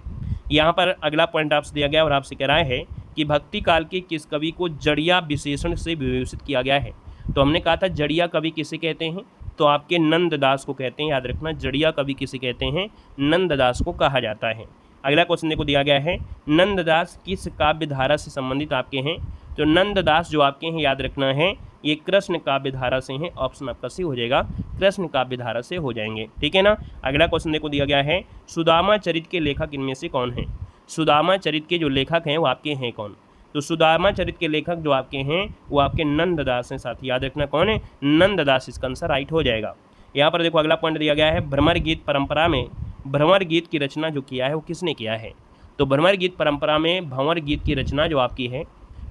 A: यहाँ पर अगला पॉइंट आपसे दिया गया और आपसे कह रहा है कि भक्ति काल के किस कवि को जड़िया विशेषण से विभूषित किया गया है। तो हमने कहा था जड़िया कवि किसे कहते हैं, तो आपके नंददास को कहते हैं। याद रखना जड़िया कवि किसे कहते हैं, नंददास को कहा जाता है। अगला क्वेश्चन देखो दिया गया है नंददास किस काव्य धारा से संबंधित आपके हैं। तो नंददास जो आपके हैं याद रखना है ये कृष्ण काव्य धारा से हैं। ऑप्शन आपका सी हो जाएगा, कृष्ण काव्य धारा से हो जाएंगे, ठीक है ना। अगला क्वेश्चन देखो दिया गया है सुदामा चरित के लेखक इनमें से कौन है। सुदामा चरित के जो लेखक हैं वो आपके हैं कौन। तो सुदामा चरित के लेखक जो आपके हैं वो आपके नंददास हैं। साथ याद रखना कौन है, नंददास, इसका आंसर राइट हो जाएगा। यहाँ पर देखो अगला पॉइंट दिया गया है भ्रमर गीत परंपरा में भ्रमर गीत की रचना जो किया है वो किसने किया है। तो भ्रमर गीत परंपरा में भंवर गीत की रचना जो आपकी है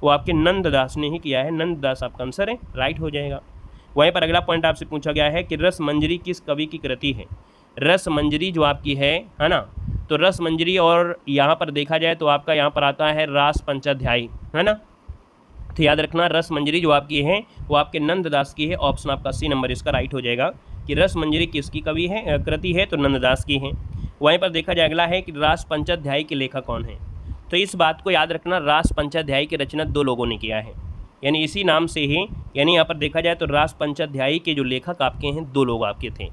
A: वो आपके नंददास ने ही किया है। नंददास आपका आंसर है, राइट हो जाएगा। वहीं पर अगला पॉइंट आपसे पूछा गया है कि रस मंजरी किस कवि की कृति है। रस मंजरी जो आपकी है ना, तो रस मंजरी और यहाँ पर देखा जाए तो आपका यहाँ पर आता है रास पंचाध्यायी, है ना। तो याद रखना रस मंजरी जो आपकी है वो आपके नंददास की है। ऑप्शन आपका सी नंबर इसका राइट हो जाएगा कि रस मंजरी किसकी कवि है, कृति है, तो नंददास की है। वहीं पर देखा जाए अगला है कि रास पंचाध्यायी के लेखक कौन है। तो इस बात को याद रखना रास पंचाध्यायी की रचना दो लोगों ने किया है, यानी इसी नाम से ही, यानी यहाँ पर देखा जाए तो रास पंचाध्यायी के जो लेखक आपके हैं दो लोग आपके थे।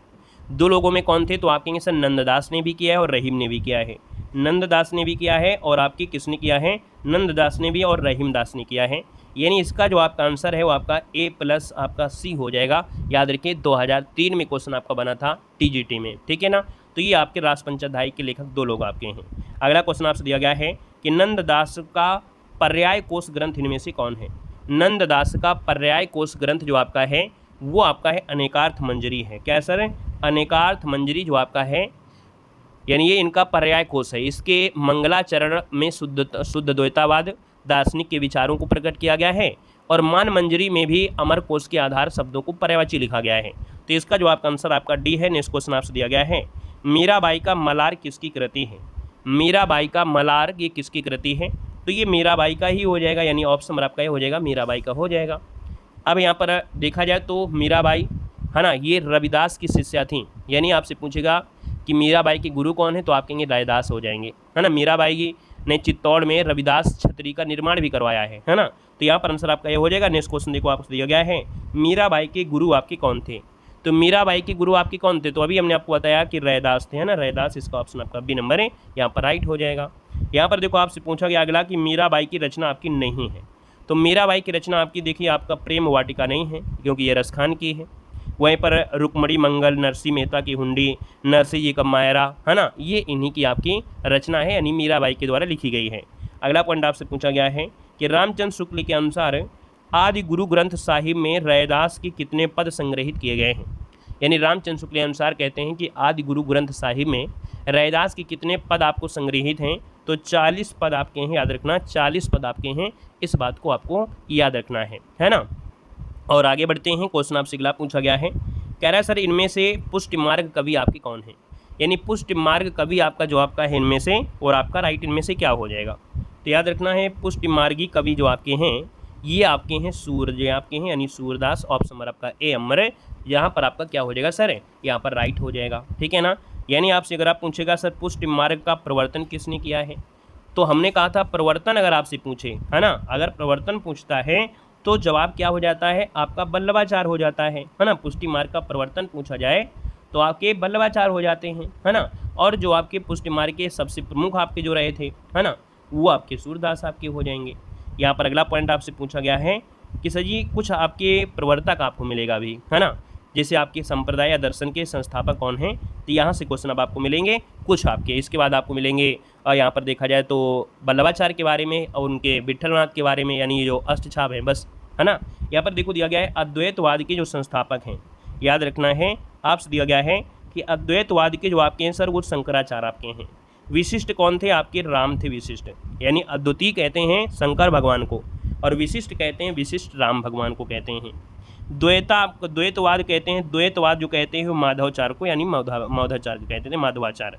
A: दो लोगों में कौन थे, तो आपके सर नंददास ने भी किया है और रहीम ने भी किया है। नंददास ने भी किया है और आपकी किसने किया है, नंददास ने भी और रहीमदास ने किया है। यानी इसका जो आपका आंसर है वो आपका ए प्लस आपका सी हो जाएगा। याद रखिए 2003 में क्वेश्चन आपका बना था टीजीटी में, ठीक है ना। तो ये आपके रास पंचाध्यायी के लेखक दो लोग आपके हैं। अगला क्वेश्चन आपसे दिया गया है कि नंददास का पर्याय कोश ग्रंथ इनमें से कौन है। नंददास का पर्याय कोश ग्रंथ जो आपका है वो आपका है अनेकार्थ मंजरी है। क्या सर है, अनेकार्थ मंजरी जो आपका है, यानी ये इनका पर्याय कोश है। इसके मंगलाचरण में शुद्ध द्वैतावाद दार्शनिक के विचारों को प्रकट किया गया है और मान मंजरी में भी अमर कोश के आधार शब्दों को पर्यायवाची लिखा गया है। तो इसका जो आपका आंसर आपका डी है। नेक्स्ट क्वेश्चन आपसे दिया गया है मीराबाई का मलार किसकी कृति है। मीराबाई का मलार ये किसकी कृति है, तो ये मीराबाई का ही हो जाएगा, यानी ऑप्शन नंबर आपका ये हो जाएगा, मीराबाई का हो जाएगा। अब यहाँ पर देखा जाए तो मीराबाई, है ना, ये रविदास की शिष्या थी। यानी आपसे पूछेगा कि मीराबाई के गुरु कौन है, तो आप कहेंगे रैदास हो जाएंगे, है ना। मीराबाई ने चित्तौड़ में रविदास छतरी का निर्माण भी करवाया है ना। तो यहाँ पर आंसर आपका ये हो जाएगा। नेक्स्ट क्वेश्चन देखो आपको दिया गया है, मीराबाई के गुरु आपके कौन थे। तो मीराबाई के गुरु आपके कौन थे, तो अभी हमने आपको बताया कि रैदास थे, है ना। रैदास, इसका ऑप्शन आपका बी नंबर है, यहाँ पर राइट हो जाएगा। यहाँ पर देखो आपसे पूछा गया अगला कि मीराबाई की रचना आपकी नहीं है। तो मीराबाई की रचना आपकी देखिए आपका प्रेम वाटिका नहीं है, क्योंकि ये रसखान की है। वहीं पर रुक्मणी मंगल, नरसिंह मेहता की हुंडी, नरसिंह जी का मायरा, है ना, ये इन्हीं की आपकी रचना है, यानी मीराबाई के द्वारा लिखी गई है। अगला पॉइंट आपसे पूछा गया है कि रामचंद्र शुक्ल के अनुसार आदि गुरु ग्रंथ साहिब में रैदास के कितने पद संग्रहित किए गए हैं। यानी रामचंद्र शुक्ल के अनुसार कहते हैं कि आदि गुरु ग्रंथ साहिब में रैदास के कितने पद आपको संग्रहित हैं, तो 40 पद आपके हैं, याद रखना 40 पद आपके हैं, इस बात को आपको याद रखना है ना। और आगे बढ़ते हैं, क्वेश्चन आपसे अगला पूछा गया है, कह रहा है सर इनमें से पुष्टि मार्ग कवि आपके कौन है। यानी पुष्टि मार्ग कवि आपका जो आपका है इनमें से, और आपका राइट इनमें से क्या हो जाएगा। तो याद रखना है पुष्टि मार्गी कवि जो आपके हैं ये आपके हैं सूर्य आपके हैं, यानी सूरदास। ऑप्शन नंबर आपका ए अमर है, यहाँ पर आपका क्या हो जाएगा सर, यहाँ पर राइट हो जाएगा, ठीक है ना। यानी आपसे अगर आप पूछेगा सर पुष्टि मार्ग का प्रवर्तन किसने किया है, तो हमने कहा था प्रवर्तन अगर आपसे पूछे, है ना, अगर प्रवर्तन पूछता है तो जवाब क्या हो जाता है आपका बल्लभाचार्य हो जाता है ना। पुष्टि मार्ग का प्रवर्तन पूछा जाए तो आपके बल्लभाचार्य हो जाते हैं, है ना। और जो आपके पुष्टि मार्ग के सबसे प्रमुख आपके जो रहे थे, है ना, वो आपके सूरदास आपके हो जाएंगे। यहाँ पर अगला पॉइंट आपसे पूछा गया है कि सर जी कुछ आपके प्रवर्तक आपको मिलेगा भी, है ना, जैसे आपके संप्रदाय या दर्शन के संस्थापक कौन हैं। तो यहाँ से क्वेश्चन अब आपको मिलेंगे कुछ आपके, इसके बाद आपको मिलेंगे यहाँ पर देखा जाए तो बल्लभाचार्य के बारे में और उनके विट्ठलनाथ के बारे में, यानी ये जो अष्टछाप है बस, है ना। यहाँ पर देखो दिया गया है अद्वैतवाद के जो संस्थापक हैं, याद रखना है आपसे दिया गया है कि अद्वैतवाद के जो आपके हैं सर वो शंकराचार्य आपके हैं। विशिष्ट कौन थे आपके, राम थे विशिष्ट, यानी अद्वितीय कहते हैं शंकर भगवान को, और विशिष्ट कहते हैं विशिष्ट राम भगवान को कहते हैं। द्वैतवाद कहते हैं, द्वैतवाद जो कहते हैं वो माधवाचार्य को, यानी माधवाचार्य कहते थे, माधवाचार्य।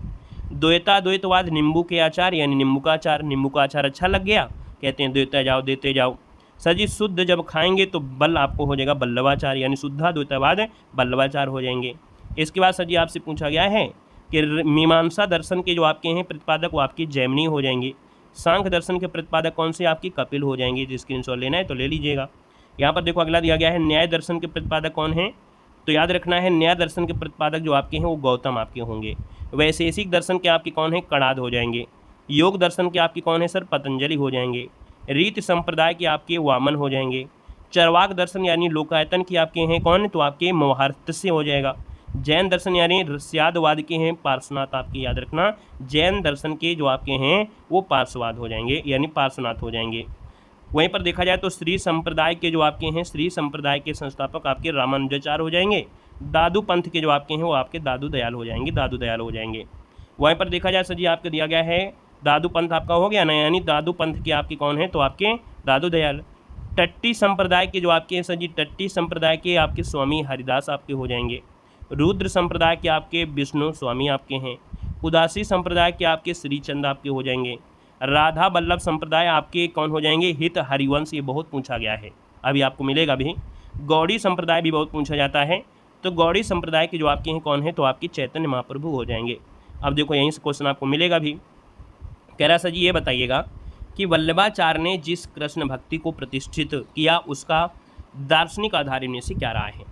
A: द्वैतवाद नींबू के आचार, यानी नींबू का आचार। नींबू का आचार अच्छा लग गया, कहते हैं देते जाओ देते जाओ। सर जी शुद्ध जब खाएंगे तो बल आपको हो जाएगा बल्लभाचार्य, यानी शुद्धाद्वैतवाद बल्लभाचार्य हो जाएंगे। इसके बाद सर जी आपसे पूछा गया है कि मीमांसा दर्शन के जो आपके हैं प्रतिपादक वो आपकी जैमिनी हो जाएंगे। सांख्य दर्शन के प्रतिपादक कौन से आपकी कपिल हो जाएंगे। जो स्क्रीनशॉट लेना है तो ले लीजिएगा। यहाँ पर देखो अगला दिया गया है न्याय दर्शन के प्रतिपादक कौन हैं, तो याद रखना है न्याय दर्शन के प्रतिपादक जो आपके हैं वो गौतम आपके होंगे। वैशेषिक दर्शन के आपके कौन है, कणाद हो जाएंगे। योग दर्शन के आपके कौन है सर, पतंजलि हो जाएंगे। रीति संप्रदाय के आपके वामन हो जाएंगे। चरवाक दर्शन यानी लोकायतन के आपके हैं कौन, तो आपके महारत्स्य हो जाएगा। जैन दर्शन यानी रस्यादवाद के हैं पार्श्वनाथ आपके, याद रखना जैन दर्शन के जो आपके हैं वो पार्श्ववाद हो जाएंगे, यानी पार्श्वनाथ हो जाएंगे। वहीं पर देखा जाए तो श्री संप्रदाय के जो आपके हैं, श्री संप्रदाय के संस्थापक आपके रामानुजाचार्य हो जाएंगे। दादू पंथ के जो आपके हैं वो आपके दादू दयाल हो जाएंगे, दादू दयाल हो जाएंगे। वहीं पर देखा जाए सर जी आपको दिया गया है दादू पंथ आपका हो गया ना, यानी दादू पंथ के आपके कौन है, तो आपके दादू दयाल। टट्टी संप्रदाय के जो आपके हैं सर जी, टट्टी संप्रदाय के आपके स्वामी हरिदास आपके हो जाएंगे। रुद्र संप्रदाय के आपके विष्णु स्वामी आपके हैं। उदासी संप्रदाय के आपके श्रीचंद आपके हो जाएंगे। राधा वल्लभ संप्रदाय आपके कौन हो जाएंगे, हित हरिवंश, ये बहुत पूछा गया है, अभी आपको मिलेगा भी। गौड़ी संप्रदाय भी बहुत पूछा जाता है, तो गौड़ी संप्रदाय के जो आपके हैं कौन है, तो आपके चैतन्य महाप्रभु हो जाएंगे। अब देखो यहीं से क्वेश्चन आपको मिलेगा भी। कह रहा सर जी ये बताइएगा कि वल्लभाचार्य ने जिस कृष्ण भक्ति को प्रतिष्ठित किया उसका दार्शनिक आधार इनमें से क्या रहा है,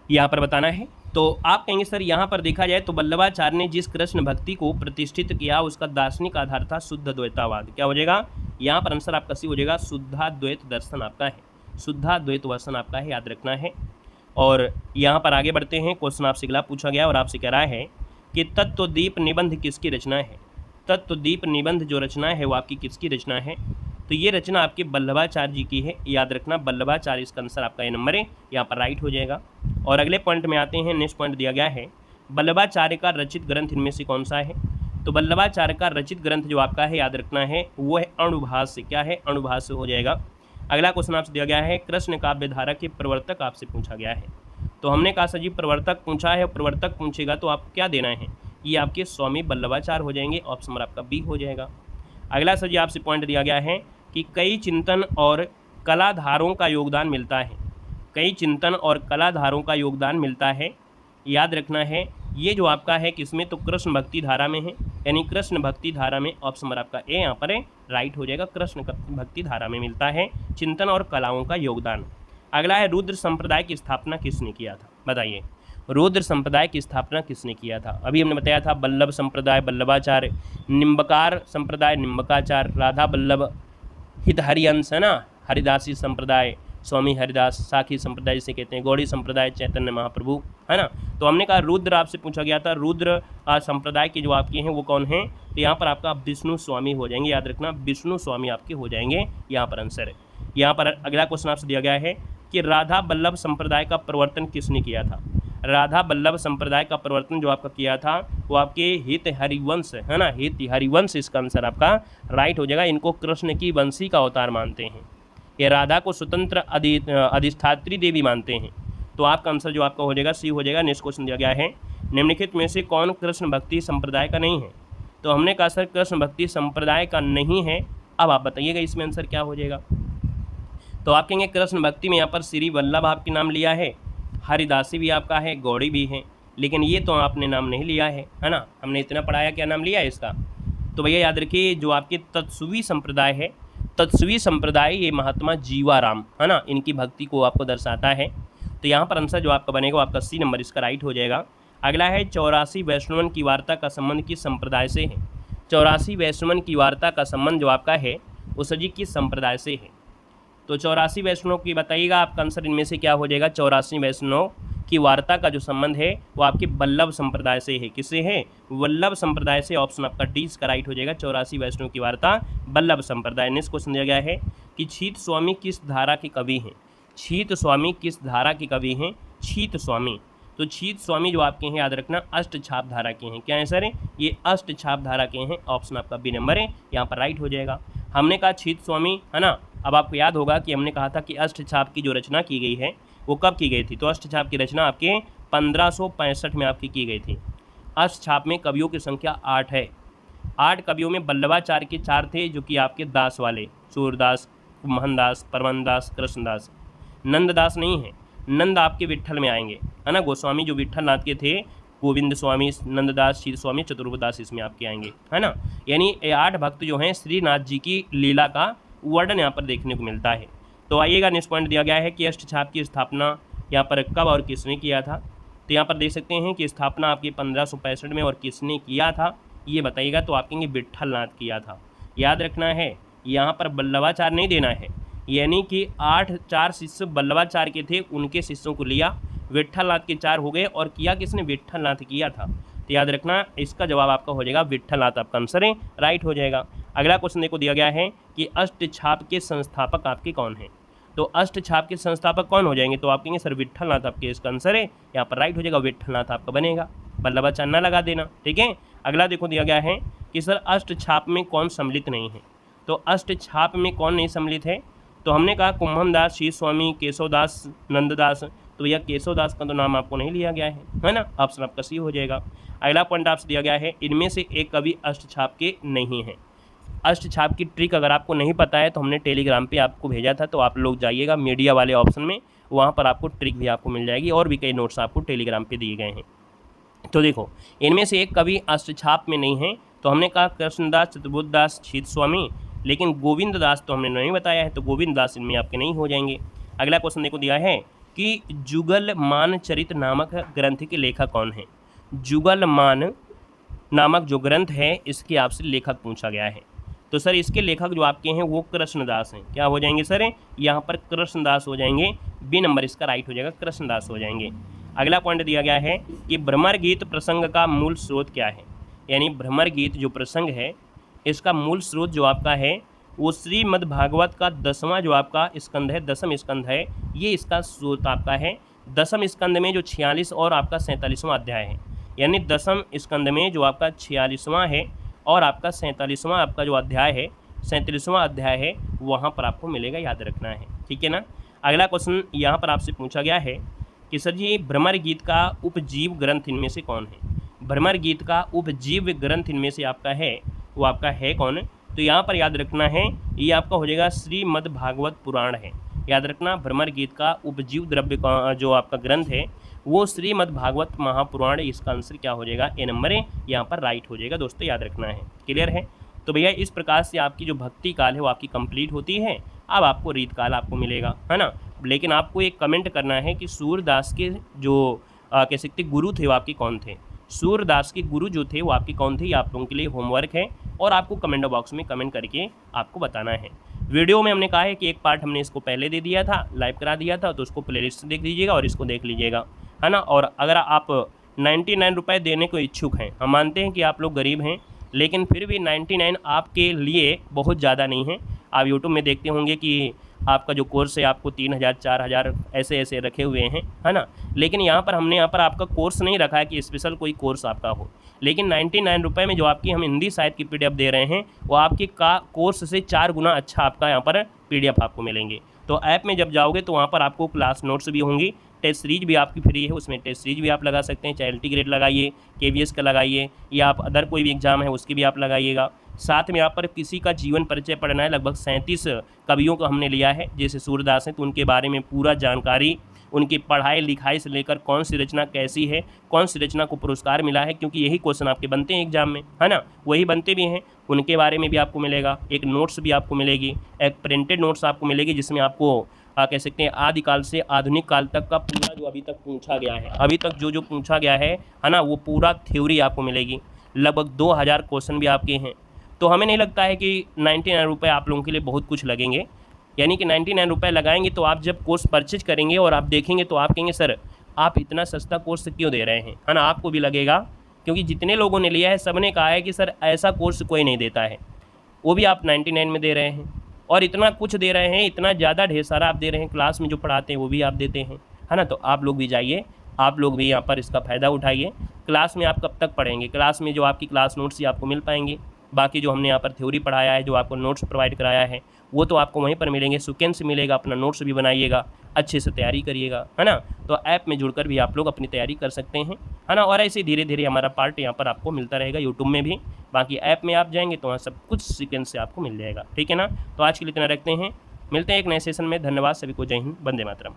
A: यहाँ पर बताना है। तो आप कहेंगे सर यहाँ पर देखा जाए तो वल्लभाचार्य ने जिस कृष्ण भक्ति को प्रतिष्ठित किया उसका दार्शनिक आधार था शुद्धाद्वैतवाद। क्या हो जाएगा, यहाँ पर आंसर आपका सी हो जाएगा शुद्धाद्वैत दर्शन आपका है, शुद्धाद्वैत दर्शन आपका है, याद रखना है। और यहाँ पर आगे बढ़ते हैं, क्वेश्चन आपसे अगला पूछा गया और आपसे कह रहा है कि तत्वदीप निबंध किसकी रचना है। तत्वदीप निबंध जो रचना है वो आपकी किसकी रचना है, तो ये रचना आपके वल्लभाचार्य जी की है, याद रखना वल्लभाचार्य, इसका आंसर आपका ये नंबर है, यहाँ पर राइट हो जाएगा। और अगले पॉइंट में आते हैं, नेक्स्ट पॉइंट दिया गया है वल्लभाचार्य का रचित ग्रंथ इनमें से कौन सा है। तो वल्लभाचार्य का रचित ग्रंथ जो आपका है याद रखना है वो है अणुभाष्य। क्या है, अणुभाष्य हो जाएगा। अगला क्वेश्चन आपसे दिया गया है कृष्ण काव्यधारा के प्रवर्तक आपसे पूछा गया है। तो हमने कहा सर जी प्रवर्तक पूछा है, प्रवर्तक पूछेगा तो आपको क्या देना है, ये आपके स्वामी वल्लभाचार्य हो जाएंगे, ऑप्शन नंबर आपका बी हो जाएगा। अगला सर जी आपसे पॉइंट दिया गया है कि कई चिंतन और कलाधारों का योगदान मिलता है। कई चिंतन और कलाधारों का योगदान मिलता है। याद रखना है ये जो आपका है किसमें, तो कृष्ण भक्ति धारा में है, यानी कृष्ण भक्ति धारा में। ऑप्शन नंबर आपका ए यहाँ पर राइट हो जाएगा, कृष्ण भक्ति धारा में मिलता है चिंतन और कलाओं का योगदान। अगला है रुद्र संप्रदाय की स्थापना किसने किया था, बताइए रुद्र संप्रदाय की स्थापना किसने किया था। अभी हमने बताया था बल्लभ संप्रदाय बल्लभाचार्य, निम्बकार संप्रदाय निम्बकाचार्य, राधा बल्लभ हितहरियंश है ना हरिदासी संप्रदाय स्वामी हरिदास, साखी संप्रदाय जिसे कहते हैं, गौड़ी संप्रदाय चैतन्य महाप्रभु, है ना। तो हमने कहा रुद्र आपसे पूछा गया था, रुद्र संप्रदाय के जो आपके हैं वो कौन हैं, तो यहाँ पर आपका विष्णु स्वामी हो जाएंगे। याद रखना विष्णु स्वामी आपके हो जाएंगे यहाँ पर आंसर है। यहाँ पर अगला क्वेश्चन आपसे दिया गया है कि राधा बल्लभ संप्रदाय का प्रवर्तन किसने किया था। राधा बल्लभ संप्रदाय का प्रवर्तन जो आपका किया था वो आपके हित हरिवंश है ना, हित हरिवंश इसका आंसर आपका राइट हो जाएगा। इनको कृष्ण की वंशी का अवतार मानते हैं, ये राधा को स्वतंत्र अधिष्ठात्री देवी मानते हैं। तो आपका आंसर जो आपका हो जाएगा सी हो जाएगा। नेक्स्ट क्वेश्चन दिया गया है निम्नलिखित में से कौन कृष्ण भक्ति संप्रदाय का नहीं है। तो हमने कहा सर कृष्ण भक्ति संप्रदाय का नहीं है, अब आप बताइएगा इसमें आंसर क्या हो जाएगा। तो आप कहेंगे कृष्ण भक्ति में यहाँ पर श्री वल्लभ आपके नाम लिया है, हरिदासी भी आपका है, गौड़ी भी है, लेकिन ये तो आपने नाम नहीं लिया है ना। हमने इतना पढ़ाया, क्या नाम लिया है इसका, तो भैया याद रखिए जो आपके तत्सवी संप्रदाय है, तत्सवी संप्रदाय ये महात्मा जीवाराम है ना, इनकी भक्ति को आपको दर्शाता है। तो यहाँ पर आंसर जो आपका बनेगा आपका सी नंबर इसका राइट हो जाएगा। अगला है 84 वैष्णवन की वार्ता का संबंध किस संप्रदाय से है। 84 वैष्णवन की वार्ता का संबंध जो आपका है उस जी किस संप्रदाय से है। तो 84 वैष्णव की बताइएगा आपका आंसर इनमें से क्या हो जाएगा। 84 वैष्णव की वार्ता का जो संबंध है वो आपके वल्लभ संप्रदाय से है, किससे है, वल्लभ संप्रदाय से। ऑप्शन आपका डी इसका राइट हो जाएगा, 84 वैष्णव की वार्ता वल्लभ संप्रदाय। नेक्स्ट क्वेश्चन दिया गया है कि छीत स्वामी किस धारा के कवि हैं। छीत स्वामी किस धारा के कवि हैं, छीत स्वामी। तो छीत स्वामी जो आपके हैं याद रखना अष्ट छाप धारा के हैं। क्या है सर, ये अष्ट छाप धारा के हैं। ऑप्शन आपका बी नंबर है यहाँ पर राइट हो जाएगा। हमने कहा छीत स्वामी है ना। अब आपको याद होगा कि हमने कहा था कि अष्ट छाप की जो रचना की गई है वो कब की गई थी। तो अष्ट छाप की रचना आपके 1565 में आपकी की गई थी। अष्ट छाप में कवियों की संख्या 8 है। 8 कवियों में बल्लभाचार्य के 4 थे जो कि आपके दास वाले, सूरदास, मोहनदास, परमनदास, कृष्णदास। नंददास नहीं है, नंद आपके विट्ठल में आएंगे है ना। गोस्वामी जो विट्ठल नाथ के थे, गोविंद स्वामी, नंददास, क्षीर स्वामी, चतुर्भुदास इसमें आपके आएंगे है ना। यानी 8 भक्त जो हैं श्रीनाथ जी की लीला का वर्णन यहाँ पर देखने को मिलता है। तो आइएगा नेक्स्ट पॉइंट दिया गया है कि अष्ट छाप की स्थापना यहाँ पर कब और किसने किया था। तो यहाँ पर देख सकते हैं कि स्थापना आपकी 1565 में और किसने किया था ये बताइएगा। तो आप कहेंगे विट्ठल नाथ किया था। याद रखना है यहाँ पर बल्लभाचार्य नहीं देना है, यानी कि 4 शिष्य बल्लभाचार्य के थे, उनके शिष्यों को लिया, विट्ठल नाथ के 4 हो गए और किया किसने, विट्ठल नाथ किया था। तो याद रखना इसका जवाब आपका हो जाएगा विट्ठल नाथ, आपका आंसर है राइट हो जाएगा। अगला क्वेश्चन देखो दिया गया है कि अष्ट छाप के संस्थापक आपके कौन हैं। तो अष्ट छाप के संस्थापक कौन हो जाएंगे। तो आप कहेंगे सर विट्ठल नाथ आपके इसका आंसर है यहाँ पर राइट हो जाएगा, विट्ठल नाथ आपका बनेगा, बल्लभाचार्य ना लगा देना, ठीक है। अगला देखो दिया गया है कि सर अष्ट छाप में कौन सम्मिलित नहीं है। तो अष्ट छाप में कौन नहीं सम्मिलित है। तो हमने कहा कुंभमदास, शीश स्वामी, केशवदास, नंददास। तो भैया केशवदास का तो नाम आपको नहीं लिया गया है ना। ऑप्शन आपका सी हो जाएगा। अगला पॉइंट आपसे दिया गया है इनमें से एक कवि अष्ट छाप के नहीं है। अष्ट छाप की ट्रिक अगर आपको नहीं पता है तो हमने टेलीग्राम पे आपको भेजा था, तो आप लोग जाइएगा मीडिया वाले ऑप्शन में, वहाँ पर आपको ट्रिक भी आपको मिल जाएगी और भी कई नोट्स आपको टेलीग्राम पे दिए गए हैं। तो देखो इनमें से एक कवि अष्ट छाप में नहीं है। तो हमने कहा कृष्णदास, चतुर्भुजदास, क्षीर स्वामी, लेकिन गोविंद दास तो हमने नहीं बताया है, तो गोविंद दास इनमें आपके नहीं हो जाएंगे। अगला क्वेश्चन देखो दिया है कि जुगलमान चरित नामक ग्रंथ के लेखक कौन है। जुगलमान नामक जो ग्रंथ है इसके आपसे लेखक पूछा गया है। तो सर इसके लेखक जो आपके हैं वो कृष्णदास हैं। क्या हो जाएंगे सर, यहाँ पर कृष्णदास हो जाएंगे, बी नंबर इसका राइट हो जाएगा, कृष्णदास हो जाएंगे। अगला पॉइंट दिया गया है कि भ्रमर गीत प्रसंग का मूल स्रोत क्या है। यानी भ्रमर गीत जो प्रसंग है इसका मूल स्रोत जो आपका है वो श्रीमद् भागवत का 10वां जो आपका स्कंध है, 10वां स्कंध है, ये इसका स्रोत आपका है। 10वें स्कंद में जो 46 और आपका 47वां अध्याय है, यानी 10वें स्कंद में जो आपका 46वां है और आपका 47वां आपका जो अध्याय है, 37वां अध्याय है, वहाँ पर आपको मिलेगा, याद रखना है, ठीक है ना। अगला क्वेश्चन यहाँ पर आपसे पूछा गया है कि सर जी भ्रमर गीत का उपजीव ग्रंथ इनमें से कौन है। भ्रमर गीत का उपजीव ग्रंथ इनमें से आपका है वो आपका है कौन। तो यहाँ पर याद रखना है ये आपका हो जाएगा श्रीमद् भागवत पुराण है, याद रखना भ्रमर गीत का उपजीव द्रव्य का जो आपका ग्रंथ है वो श्रीमद् भागवत महापुराण। इसका आंसर क्या हो जाएगा, ए नंबर है, यहाँ पर राइट हो जाएगा दोस्तों, याद रखना है। क्लियर है। तो भैया इस प्रकार से आपकी जो भक्ति काल है वो आपकी कंप्लीट होती है। अब आपको रीत काल आपको मिलेगा, है ना। लेकिन आपको एक कमेंट करना है कि सूरदास के जो कह सकते गुरु थे वो आपके कौन थे। सूरदास के गुरु जो थे वो आपके कौन थे, ये आप लोगों के लिए होमवर्क है और आपको कमेंट बॉक्स में कमेंट करके आपको बताना है। वीडियो में हमने कहा है कि एक पार्ट हमने इसको पहले दे दिया था, लाइव करा दिया था, तो उसको प्लेलिस्ट देख लीजिएगा और इसको देख लीजिएगा, है ना। और अगर आप 99 रुपये देने को इच्छुक हैं, हम मानते हैं कि आप लोग गरीब हैं, लेकिन फिर भी 99 आपके लिए बहुत ज़्यादा नहीं है। आप यूट्यूब में देखते होंगे कि आपका जो कोर्स है आपको 3000 4000 ऐसे रखे हुए हैं, है ना। लेकिन यहाँ पर हमने आपका कोर्स नहीं रखा है कि स्पेशल कोई कोर्स आपका हो, लेकिन 99 रुपये में जो आपकी हम हिंदी साहित्य की PDF दे रहे हैं वो आपके कोर्स से 4 गुना अच्छा आपका यहाँ पर PDF आपको मिलेंगे। तो ऐप में जब जाओगे तो वहाँ पर आपको क्लास नोट्स भी होंगी, टेस्ट सीरीज भी आपकी फ्री है, उसमें टेस्ट सीरीज भी आप लगा सकते हैं, चाहे LT ग्रेड लगाइए, KVS का लगाइए, या आप अदर कोई भी एग्ज़ाम है उसकी भी आप लगाइएगा। साथ में यहाँ पर किसी का जीवन परिचय पढ़ना है, लगभग 37 कवियों को हमने लिया है, जैसे सूरदास हैं तो उनके बारे में पूरा जानकारी, उनकी पढ़ाई लिखाई से लेकर कौन सी रचना कैसी है, कौन सी रचना को पुरस्कार मिला है, क्योंकि यही क्वेश्चन आपके बनते हैं एग्जाम में, है ना, वही बनते भी हैं, उनके बारे में भी आपको मिलेगा। एक नोट्स भी आपको मिलेगी, एक प्रिंटेड नोट्स आपको मिलेगी, जिसमें आपको कह सकते हैं आदिकाल से आधुनिक काल तक का पूरा जो अभी तक पूछा गया है, अभी तक जो पूछा गया है ना, वो पूरा थ्योरी आपको मिलेगी। लगभग 2000 क्वेश्चन भी आपके हैं। तो हमें नहीं लगता है कि 99 रुपये आप लोगों के लिए बहुत कुछ लगेंगे, यानी कि 99 रुपये लगाएंगे तो आप जब कोर्स परचेज करेंगे और आप देखेंगे तो आप कहेंगे सर आप इतना सस्ता कोर्स क्यों दे रहे हैं, है ना। आपको भी लगेगा, क्योंकि जितने लोगों ने लिया है सब ने कहा है कि सर ऐसा कोर्स कोई नहीं देता है, वो भी आप 99 में दे रहे हैं और इतना कुछ दे रहे हैं, इतना ज़्यादा ढेर सारा आप दे रहे हैं, क्लास में जो पढ़ाते हैं वो भी आप देते हैं, है ना। तो आप लोग भी जाइए, आप लोग भी यहाँ पर इसका फ़ायदा उठाइए। क्लास में आप कब तक पढ़ेंगे, क्लास में जो आपकी क्लास नोट्स ही आपको मिल पाएंगे, बाकी जो हमने यहाँ पर थ्योरी पढ़ाया है, जो आपको नोट्स प्रोवाइड कराया है, वो तो आपको वहीं पर मिलेंगे, सेकेंड मिलेगा। अपना नोट्स भी बनाइएगा, अच्छे से तैयारी करिएगा, है ना। तो ऐप में जुड़कर भी आप लोग अपनी तैयारी कर सकते हैं, है ना। और ऐसे धीरे धीरे हमारा पार्ट यहाँ पर आपको मिलता रहेगा यूट्यूब में भी, बाकी ऐप में आप जाएंगे तो वहाँ सब कुछ सेकेंड से आपको मिल जाएगा, ठीक है ना। तो आज के लिए इतना रखते हैं, मिलते हैं एक नए सेशन में। धन्यवाद सभी को, जय हिंद, वंदे मातरम।